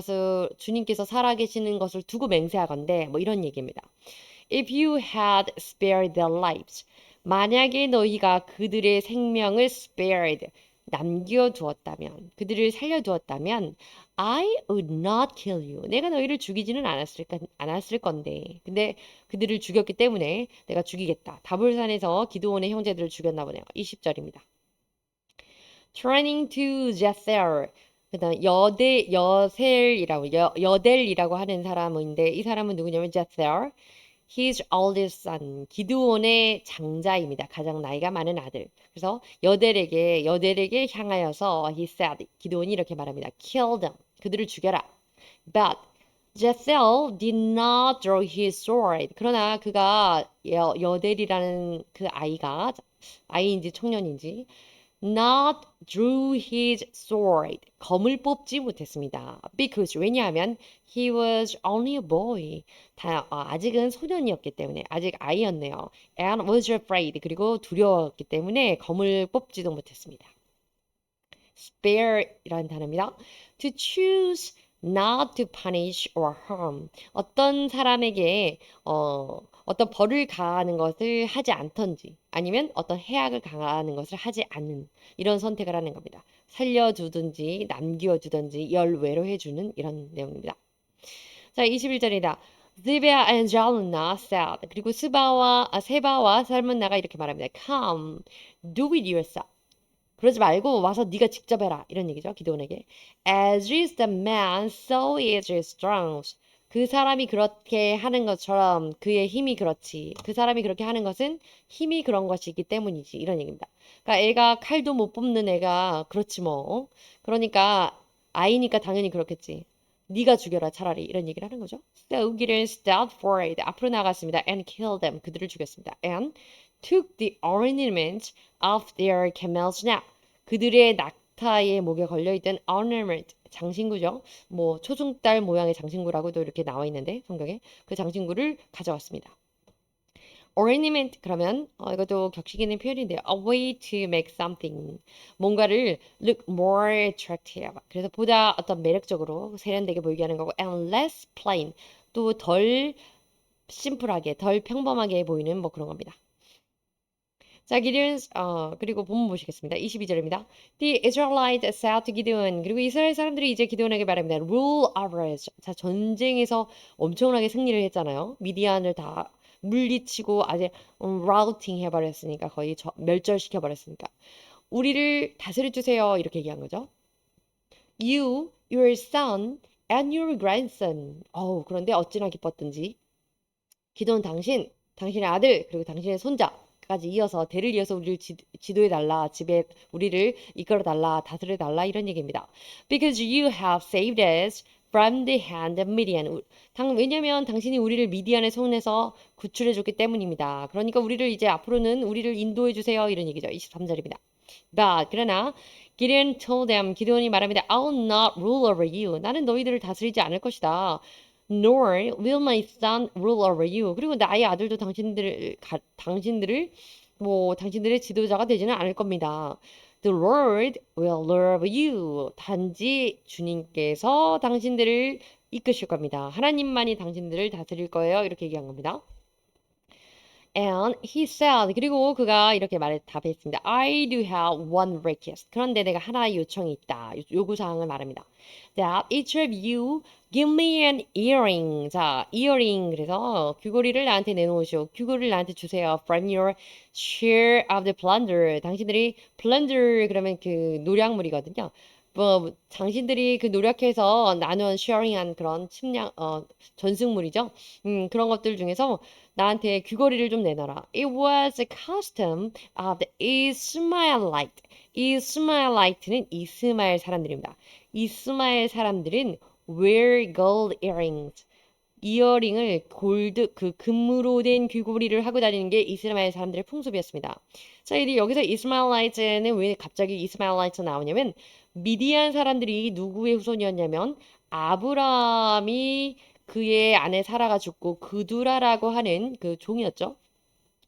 것을 두고 맹세하건대 뭐 이런 얘기입니다. If you had spared their lives. 만약에 너희가 그들의 생명을 spared, 남겨두었다면, 그들을 살려두었다면, I would not kill you. 내가 너희를 죽이지는 않았을 건데. 근데 그들을 죽였기 때문에 내가 죽이겠다. 다볼산에서 기드온의 형제들을 죽였나 보네요. 20절입니다. Turning to Jether. 그다음 여델이라고 하는 사람인데 이 사람은 누구냐면 Jether. His oldest son, 기드온의 장자입니다. 가장 나이가 많은 아들. 그래서 여델에게 향하여서 he said, 기드온이 이렇게 말합니다. Kill them, 그들을 죽여라. But Jethel did not draw his sword. 그러나 그가 여델이라는 그 아이인지 청년인지 not drew his sword. 검을 뽑지 못했습니다. Because 왜냐하면 he was only a boy. 아직은 소년이었기 때문에 아직 아이였네요. And was afraid. 그리고 두려웠기 때문에 검을 뽑지도 못했습니다. spare이라는 단어입니다. To choose not to punish or harm. 어떤 사람에게 어떤 벌을 가하는 것을 하지 않던지 아니면 어떤 해악을 가하는 것을 하지 않는 이런 선택을 하는 겁니다. 살려두든지 남겨두든지 열외로 해주는 이런 내용입니다. 자, 21절이다. 스베아 and 잘문나 said. 그리고 세바와 살문나가 이렇게 말합니다. Come, do it yourself. 그러지 말고 와서 네가 직접 해라. 이런 얘기죠. 기드온에게. As is the man, so is his strength. 그 사람이 그렇게 하는 것처럼 그의 힘이 그렇지. 그 사람이 그렇게 하는 것은 힘이 그런 것이기 때문이지. 이런 얘기입니다. 그러니까 애가 칼도 못 뽑는 애가 그렇지 뭐. 그러니까 아이니까 당연히 그렇겠지. 네가 죽여라 차라리 이런 얘기를 하는 거죠. So Gideon stepped forward. 앞으로 나갔습니다. And killed them. 그들을 죽였습니다. And took the ornament of their camel's neck. 그들의 낙타의 목에 걸려있던 ornament, 장신구죠. 뭐 초승달 모양의 장신구라고도 이렇게 나와 있는데 성경에 그 장신구를 가져왔습니다. ornament 그러면 이것도 격식 있는 표현인데요. A way to make something 뭔가를 look more attractive. 그래서 보다 어떤 매력적으로 세련되게 보이게 하는 거고 and less plain 또 덜 심플하게 덜 평범하게 보이는 뭐 그런 겁니다. 자, 그리고 본문 보시겠습니다. 22절입니다. The Israelites said to Gideon. 그리고 이스라엘 사람들이 이제 기드온에게 말합니다. Rule over us. 자, 전쟁에서 엄청나게 승리를 했잖아요. 미디안을 다 물리치고 아주 라우팅 해버렸으니까 거의 멸절시켜버렸으니까 우리를 다스려 주세요 이렇게 얘기한 거죠. You, your son, and your grandson. 그런데 어찌나 기뻤던지 기도는 당신의 아들, 그리고 당신의 손자까지 이어서 대를 이어서 우리를 지도해 달라, 집에 우리를 이끌어 달라, 다스려 달라 이런 얘기입니다. Because you have saved us from the hand of Midian. 왜냐면 당신이 우리를 미디안의 손에서 구출해 줬기 때문입니다. 그러니까 우리를 이제 앞으로는 우리를 인도해 주세요 이런 얘기죠. 23절입니다. 그러나 기드온 told them 기드온이 말합니다. I'll not rule over you. 나는 너희들을 다스리지 않을 것이다. Nor will my son rule over you. 그리고 나의 아들도 당신들의 지도자가 되지는 않을 겁니다. The Lord will love you. 단지 주님께서 당신들을 이끄실 겁니다. 하나님만이 당신들을 다스릴 거예요. 이렇게 얘기한 겁니다. And he said, 그리고 그가 이렇게 답했습니다. I do have one request. 그런데 내가 하나의 요청이 있다. 요구사항을 말합니다. That each of you give me an earring. 자, earring. 그래서 귀걸이를 나한테 내놓으시오. 귀걸이를 나한테 주세요. From your share of the plunder. 당신들이 plunder 그러면 그 노략물이거든요. 당신들이 그 노력해서 나눈 sharing한 그런 전승물이죠. 그런 것들 중에서 나한테 귀걸이를 좀 내놔라. It was a custom of the Ismaelite. 이스마엘라이트는 이스마엘 사람들입니다. 이스마엘 사람들은 wear gold earrings. 이어링을 그 금으로 된 귀걸이를 하고 다니는 게 이스마엘 사람들의 풍습이었습니다. 자, 여기서 이스마엘라이트는 왜 갑자기 이스마엘라이트 나오냐면 미디안 사람들이 누구의 후손이었냐면 아브라함이 그의 아내 사라가 죽고 그두라라고 하는 그 종이었죠.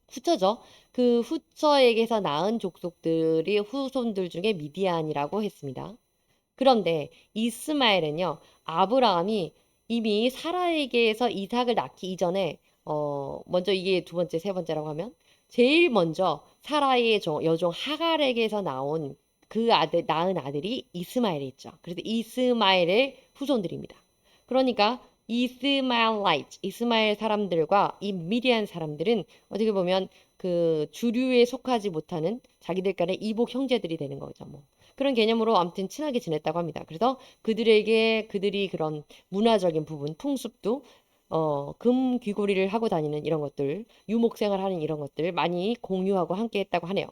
후처죠. 그 후처에게서 낳은 족속들이 후손들 중에 미디안이라고 했습니다. 그런데 이스마엘은요, 아브라함이 이미 사라에게서 이삭을 낳기 이전에, 먼저 이게 두 번째, 세 번째라고 하면, 제일 먼저 사라의 여종 하갈에게서 나온 낳은 아들이 이스마엘이 있죠. 그래서 이스마엘의 후손들입니다. 그러니까 이스마엘 사람들과 이 미디안 사람들은 어떻게 보면 그 주류에 속하지 못하는 자기들 간의 이복 형제들이 되는 거죠. 뭐. 그런 개념으로 아무튼 친하게 지냈다고 합니다. 그래서 그들이 그런 문화적인 부분, 풍습도 금 귀걸이를 하고 다니는 이런 것들, 유목생활하는 이런 것들 많이 공유하고 함께 했다고 하네요.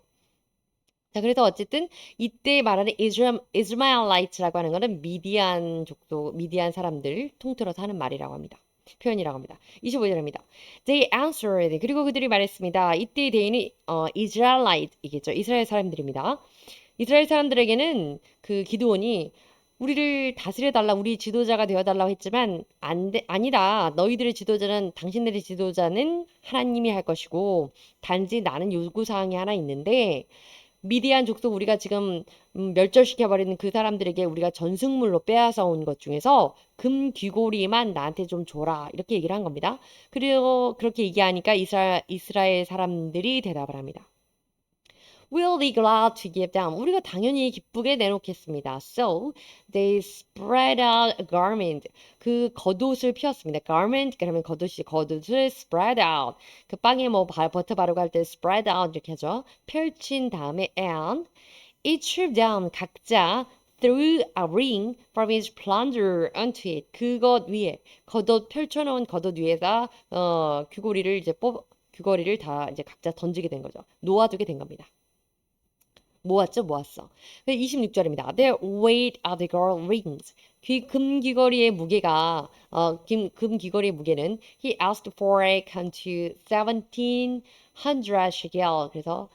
자, 그래서 어쨌든 이때 말하는 이스마엘라이트라고 하는 거는 미디안 사람들 통틀어서 하는 말이라고 합니다. 표현이라고 합니다. 25절입니다. They answered. 그리고 그들이 말했습니다. 이때의 대인이 이스라엘이겠죠. 이스라엘 사람들입니다. 이스라엘 사람들에게는 그 기드온이 우리를 다스려달라, 우리 지도자가 되어달라고 했지만 아니다. 당신들의 지도자는 하나님이 할 것이고 단지 나는 요구사항이 하나 있는데 미디안 족속 우리가 지금 멸절시켜버리는 그 사람들에게 우리가 전승물로 빼앗아 온 것 중에서 금 귀고리만 나한테 좀 줘라. 이렇게 얘기를 한 겁니다. 그리고 그렇게 얘기하니까 이스라엘 사람들이 대답을 합니다. We'll be glad to give them. 우리가 당연히 기쁘게 내놓겠습니다. So they spread out a garment. 그 겉옷을 펴었습니다. garment 그러면 겉옷을 spread out. 그 빵에 버터 바르고 할 때 spread out 이렇게 하죠. 펼친 다음에 and each of them 각자 threw a ring from his plunder onto it. 그것 위에 펼쳐놓은 겉옷 위에다 귀걸이를 다 이제 각자 던지게 된 거죠. 놓아두게 된 겁니다. 모았어. 26절입니다. The weight of the gold rings. 금 귀걸이의 무게가 금 귀걸이의 무게는 he asked for it to 1700 shekel. 그래서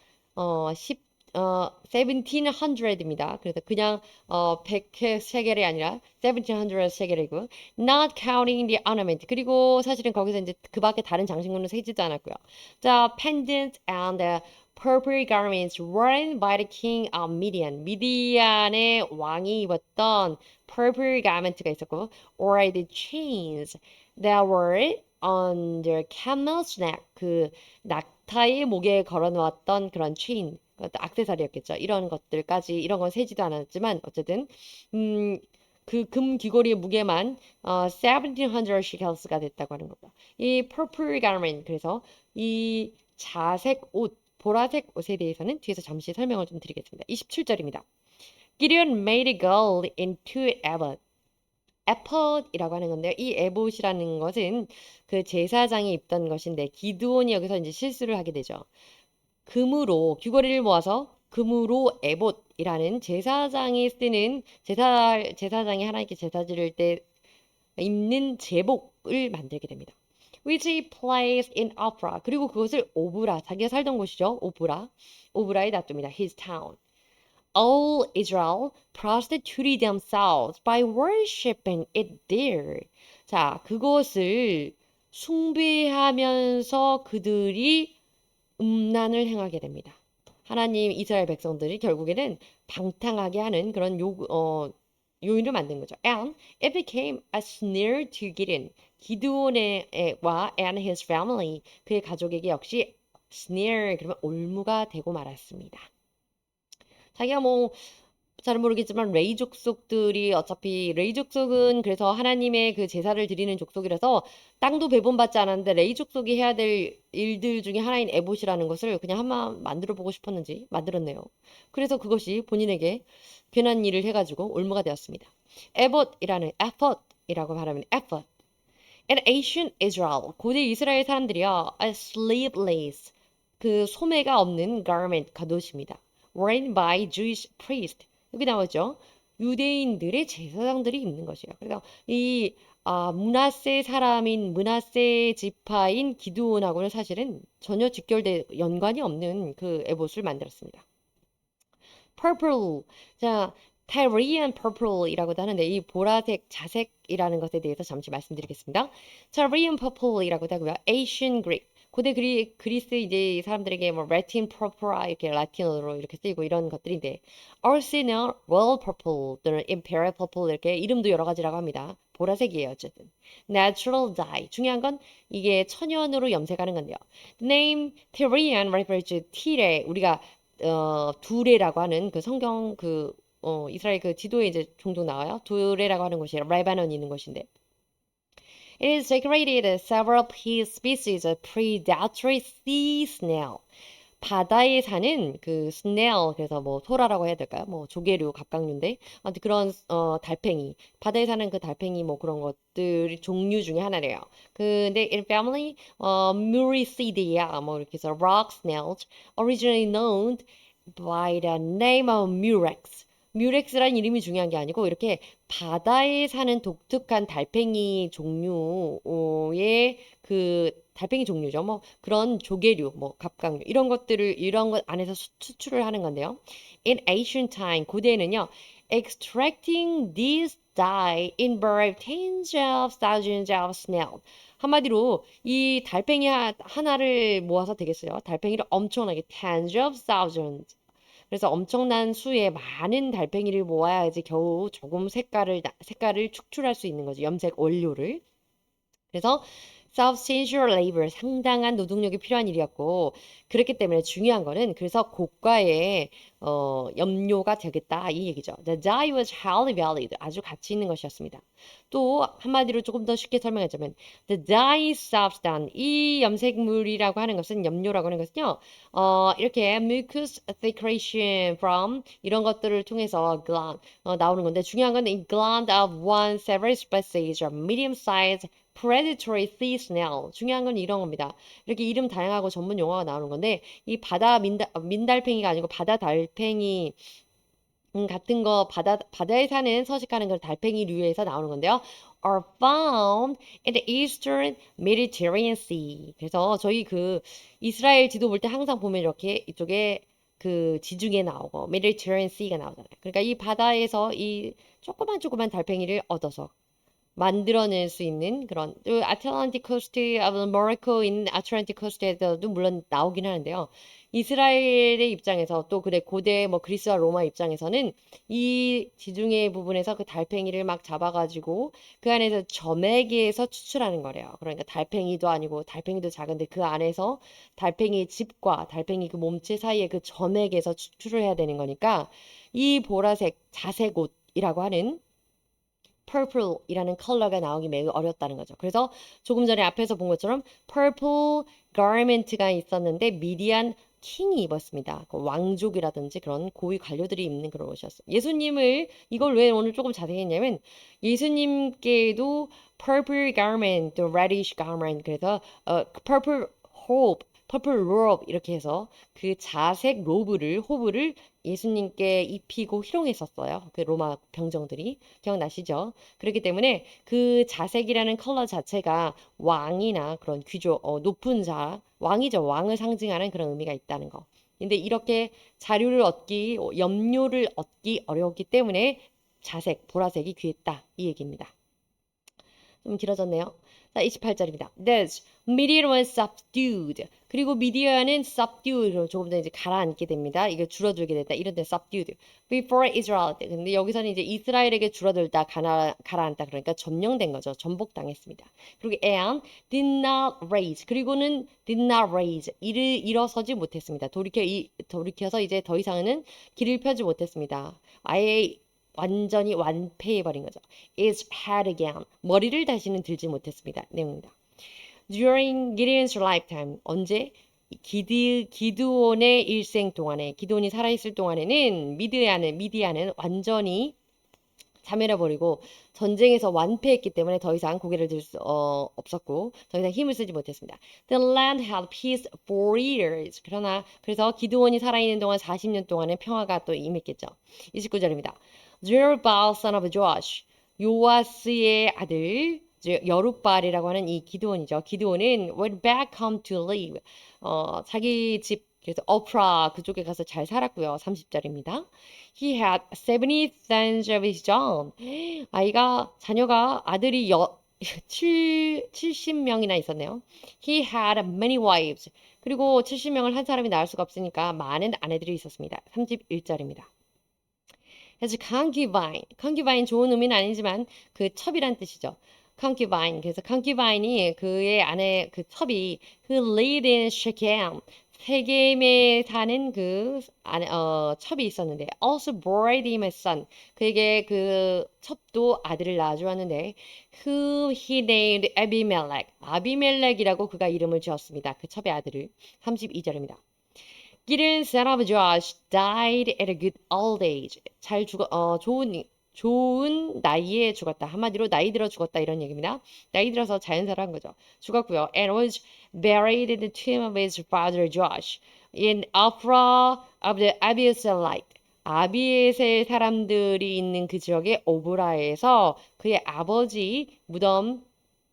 1700입니다. 그래서 그냥 100 셰겔이 아니라 1700 셰겔이고 not counting the ornament. 그리고 사실은 거기서 이제 그 밖에 다른 장식물은 세지도 않았고요. The pendant and the purple garments worn by the king of Midian. 미디안의 왕이 입었던 purple garment가 있었고, or the chains that were on the camel's neck. 그 낙타의 목에 걸어놓았던 그런 체인, 그것도 액세서리였겠죠. 이런 것들까지 이런 건 세지도 않았지만 어쨌든 그 금 귀걸이의 무게만 1700 shekels가 됐다고 하는 겁니다. 이 purple garment 그래서 이 자색 옷, 보라색 옷에 대해서는 뒤에서 잠시 설명을 좀 드리겠습니다. 27절입니다. Gideon made a gold into an ephod. 에펫이라고 하는 건데요. 이 에봇이라는 것은 그 제사장이 입던 것인데 기드온이 여기서 이제 실수를 하게 되죠. 금으로 귀걸이를 모아서 금으로 에봇이라는 제사장이 쓰는 제사장이 하나님께 제사 지를 때 입는 제복을 만들게 됩니다. Which he placed in Opera. 그리고 그것을 오브라, 자기가 살던 곳이죠. 오브라에 놔둡니다. His town. All Israel prostituted themselves by worshiping it there. 자, 그것을 숭배하면서 그들이 음란을 행하게 됩니다. 하나님 이스라엘 백성들이 결국에는 방탕하게 하는 그런 요인을 만든 거죠. And it became a snare to Gideon. 기드온과 and his family, 그의 가족에게 역시 snare, 그러면 올무가 되고 말았습니다. 자기가 뭐 잘 모르겠지만 레이 족속들이 어차피 레이 족속은 그래서 하나님의 그 제사를 드리는 족속이라서 땅도 배분받지 않았는데 레이 족속이 해야 될 일들 중에 하나인 에봇이라는 것을 그냥 한번 만들어 보고 싶었는지 만들었네요. 그래서 그것이 본인에게 괜한 일을 해가지고 올무가 되었습니다. 에봇이라는 에펫이라고 말하면 에펫. And ancient Israel, 고대 이스라엘 사람들이요, a sleeveless, 그 소매가 없는 garment, 겉옷입니다. worn by Jewish priest. 여기 나오죠. 유대인들의 제사장들이 입는 것이에요. 그래서 이 므낫세 사람인 므낫세 지파인 기드온하고는 사실은 전혀 직결된 연관이 없는 그 에봇을 만들었습니다. purple. 자, Tyrian purple이라고도 하는데 이 보라색, 자색이라는 것에 대해서 잠시 말씀드리겠습니다. Tyrian purple이라고도 하고요. Asian Greek. 고대 그리스 이제 사람들에게 뭐 Latin purpura 이렇게 라틴어로 이렇게 쓰이고 이런 것들인데 Arsenal Royal Purple 또는 Imperial Purple 이렇게 이름도 여러 가지라고 합니다. 보라색이에요, 어쨌든. Natural dye. 중요한 건 이게 천연으로 염색하는 건데요. The name Tyrian refers to Tyre. 우리가 두레라고 하는 그 성경 이스라엘 그 지도에 이제 종종 나와요. 두레라고 하는 곳이 레바논이 있는 곳인데. It is decorated several species of predatory sea snail. 바다에 사는 그 snail, 그래서 뭐 소라라고 해야 될까요? 뭐 조개류, 갑각류인데 아무튼 그런 달팽이, 바다에 사는 그 달팽이 뭐 그런 것들 종류 중에 하나래요. 근데 in family Muricidae 뭐 이렇게 해서 rock snails originally known by the name of murex. 뮤렉스란 이름이 중요한 게 아니고 이렇게 바다에 사는 독특한 달팽이 종류의 그 달팽이 종류죠. 뭐 그런 조개류, 뭐 갑각류 이런 것 안에서 추출을 하는 건데요. In ancient time 고대에는요, extracting these dye involved tens of thousands of snails. 한마디로 이 달팽이 하나를 모아서 되겠어요. 달팽이를 엄청나게 tens of thousands. 그래서 엄청난 수의 많은 달팽이를 모아야지 겨우 조금 색깔을 축출할 수 있는 거죠. 염색 원료를. 그래서 substantial labor, 상당한 노동력이 필요한 일이었고 그렇기 때문에 중요한 거는 그래서 고가의 염료가 되겠다 이 얘기죠. The dye was highly valued, 아주 가치 있는 것이었습니다. 또 한마디로 조금 더 쉽게 설명하자면 the dye substance, 이 염색물이라고 하는 것은 염료라고 하는 것은요. 이렇게 mucus secretion from 이런 것들을 통해서 gland 나오는 건데 중요한 건 이 gland of one several species of medium-sized predatory sea snail. 중요한 건 이런 겁니다. 이렇게 이름 다양하고 전문 용어가 나오는 건데 이 바다 민달팽이가 아니고 바다 달팽이 같은 거 바다에 사는 서식하는 그 달팽이류에서 나오는 건데요. are found in the eastern Mediterranean Sea. 그래서 저희 그 이스라엘 지도 볼 때 항상 보면 이렇게 이쪽에 그 지중해 나오고 Mediterranean Sea가 나오잖아요. 그러니까 이 바다에서 이 조그만 달팽이를 얻어서 만들어낼 수 있는 그런 또 아틀란틱 코스트 of Morocco in 아틀란틱 코스트에서도 물론 나오긴 하는데요. 이스라엘의 입장에서 또 그래 고대 뭐 그리스와 로마 입장에서는 이 지중해 부분에서 그 달팽이를 막 잡아가지고 그 안에서 점액에서 추출하는 거래요. 그러니까 달팽이도 아니고 달팽이도 작은데 그 안에서 달팽이의 집과 달팽이 그 몸체 사이에 그 점액에서 추출을 해야 되는 거니까 이 보라색 자색 옷이라고 하는 purple이라는 컬러가 나오기 매우 어렵다는 거죠. 그래서 조금 전에 앞에서 본 것처럼 purple garment가 있었는데 미디안 킹이 입었습니다. 그 왕족이라든지 그런 고위 관료들이 입는 그런 옷이었어요. 예수님을 이걸 왜 오늘 조금 자세히 했냐면 예수님께도 purple garment, reddish garment 그래서 purple robe, purple robe 이렇게 해서 그 자색 로브를 호브를 예수님께 입히고 희롱했었어요. 그 로마 병정들이 기억나시죠? 그렇기 때문에 그 자색이라는 컬러 자체가 왕이나 그런 귀족, 높은 자, 왕이죠. 왕을 상징하는 그런 의미가 있다는 거. 근데 이렇게 자료를 얻기, 염료를 얻기 어려웠기 때문에 자색, 보라색이 귀했다. 이 얘기입니다. 좀 길어졌네요. 자, 28절입니다. Thus, Midian was subdued. 그리고 미디어는 subdued, 조금 더 이제 가라앉게 됩니다. 이게 줄어들게 됐다. 이런 데 subdued. Before Israel. 근데 여기서는 이제 이스라엘에게 줄어들다, 가라앉다. 그러니까 점령된 거죠. 전복당했습니다. 그리고 and did not raise. 그리고는 did not raise. 일어서지 못했습니다. 돌이켜서 이제 더 이상은 길을 펴지 못했습니다. 아예 완전히 완패해버린 거죠. Its head again. 머리를 다시는 들지 못했습니다. 내용입니다. During Gideon's lifetime. 언제? 기드온의 일생 동안에, 기드온이 살아있을 동안에는 미디안은 완전히 자멸해버리고 전쟁에서 완패했기 때문에 더 이상 고개를 들 수 없었고 더 이상 힘을 쓰지 못했습니다. The land had peace for years. 그래서 기드온이 살아있는 동안 40년 동안은 평화가 또 임했겠죠. 29절입니다. Jerubbaal son of Joash. 요아스의 아들 여룻바알이라고 하는 이 기드온이죠. 기드온은 went back home to live. 자기 집 그래서 오프라 그쪽에 가서 잘 살았고요. 30절입니다. He had 70 sons of his own. 자녀가 아들이 70명이나 있었네요. He had many wives. 그리고 70명을 한 사람이 낳을 수가 없으니까 많은 아내들이 있었습니다. 31절입니다. 그래서 concubine 좋은 의미는 아니지만 그 첩이란 뜻이죠. concubine 그래서 concubine이 그의 아내 그 첩이 who lived in Shechem 세겜에 사는 그 아내 첩이 있었는데 also bore him a son 그에게 그 첩도 아들을 낳아주었는데 who he named 아비멜렉이라고 그가 이름을 지었습니다. 그 첩의 아들을 32절입니다. Gideon son of Joash died at a good old age. 좋은 나이에 죽었다. 한마디로 나이 들어 죽었다 이런 얘기입니다. 나이 들어서 자연사를 한 거죠. 죽었고요. And was buried in the tomb of his father Joash in Ophrah of the Abiezrite. 아비에셀 사람들이 있는 그 지역의 오브라에서 그의 아버지 무덤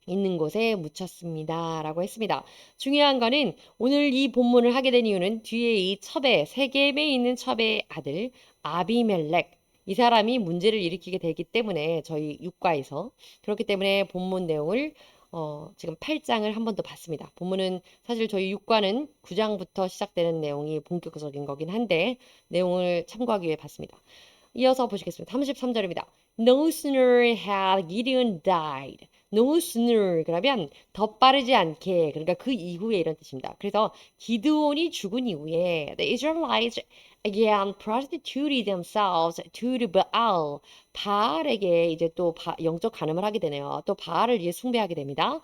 있는 곳에 묻혔습니다. 라고 했습니다. 중요한 거는 오늘 이 본문을 하게 된 이유는 뒤에 이 세겜에 있는 첩의 아들 아비멜렉 이 사람이 문제를 일으키게 되기 때문에 저희 육과에서 그렇기 때문에 본문 내용을 지금 8장을 한 번 더 봤습니다. 본문은 사실 저희 육과는 9장부터 시작되는 내용이 본격적인 거긴 한데 내용을 참고하기 위해 봤습니다. 이어서 보시겠습니다. 33절입니다. No sooner had Gideon died. No sooner 그러면 더 빠르지 않게 그러니까 그 이후에 이런 뜻입니다. 그래서 기드온이 죽은 이후에 the Israelites again prostituted themselves to the Baal. 바알에게 이제 또 영적 간음을 하게 되네요. 또 바알을 이제 숭배하게 됩니다.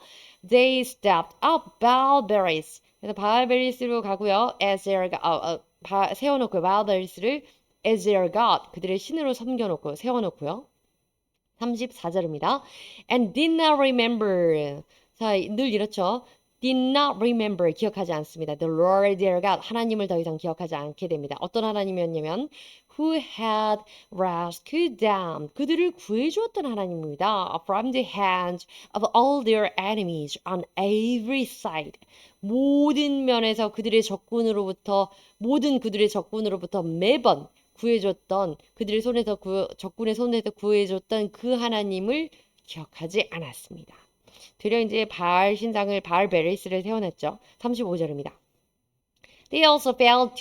They stepped up Baal-berith. 그래서 바알베리스로 가고요. 세워놓고 바알베리스를 as their God 그들의 신으로 섬겨놓고 세워놓고요. 34절입니다. And did not remember. 자, 늘 이렇죠. Did not remember. 기억하지 않습니다. The Lord their God. 하나님을 더 이상 기억하지 않게 됩니다. 어떤 하나님이었냐면 who had rescued them. 그들을 구해주었던 하나님입니다. From the hands of all their enemies on every side. 모든 그들의 적군으로부터 매번 구해줬던 적군의 손에서 구해줬던 그 하나님을 기억하지 않았습니다. 되려 이제 바알베리스를 세워냈죠. 35절입니다. They also failed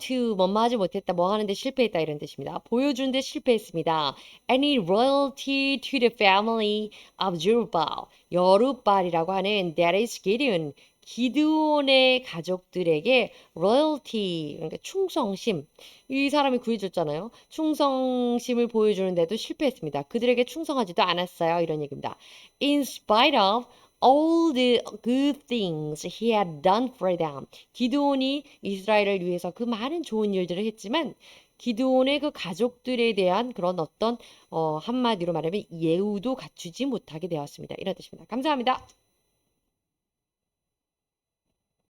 to 뭐뭐 하지 못했다, 뭐 하는데 실패했다 이런 뜻입니다. 보여주는데 실패했습니다. Any royalty to the family of Jerubbaal. 여룻바알이라고 하는 that is Gideon. 기드온의 가족들에게 loyalty, 그러니까 충성심, 이 사람이 구해줬잖아요. 충성심을 보여주는데도 실패했습니다. 그들에게 충성하지도 않았어요. 이런 얘기입니다. In spite of all the good things he had done for them. 기드온이 이스라엘을 위해서 그 많은 좋은 일들을 했지만 기드온의 그 가족들에 대한 그런 어떤 한마디로 말하면 예우도 갖추지 못하게 되었습니다. 이런 뜻입니다. 감사합니다.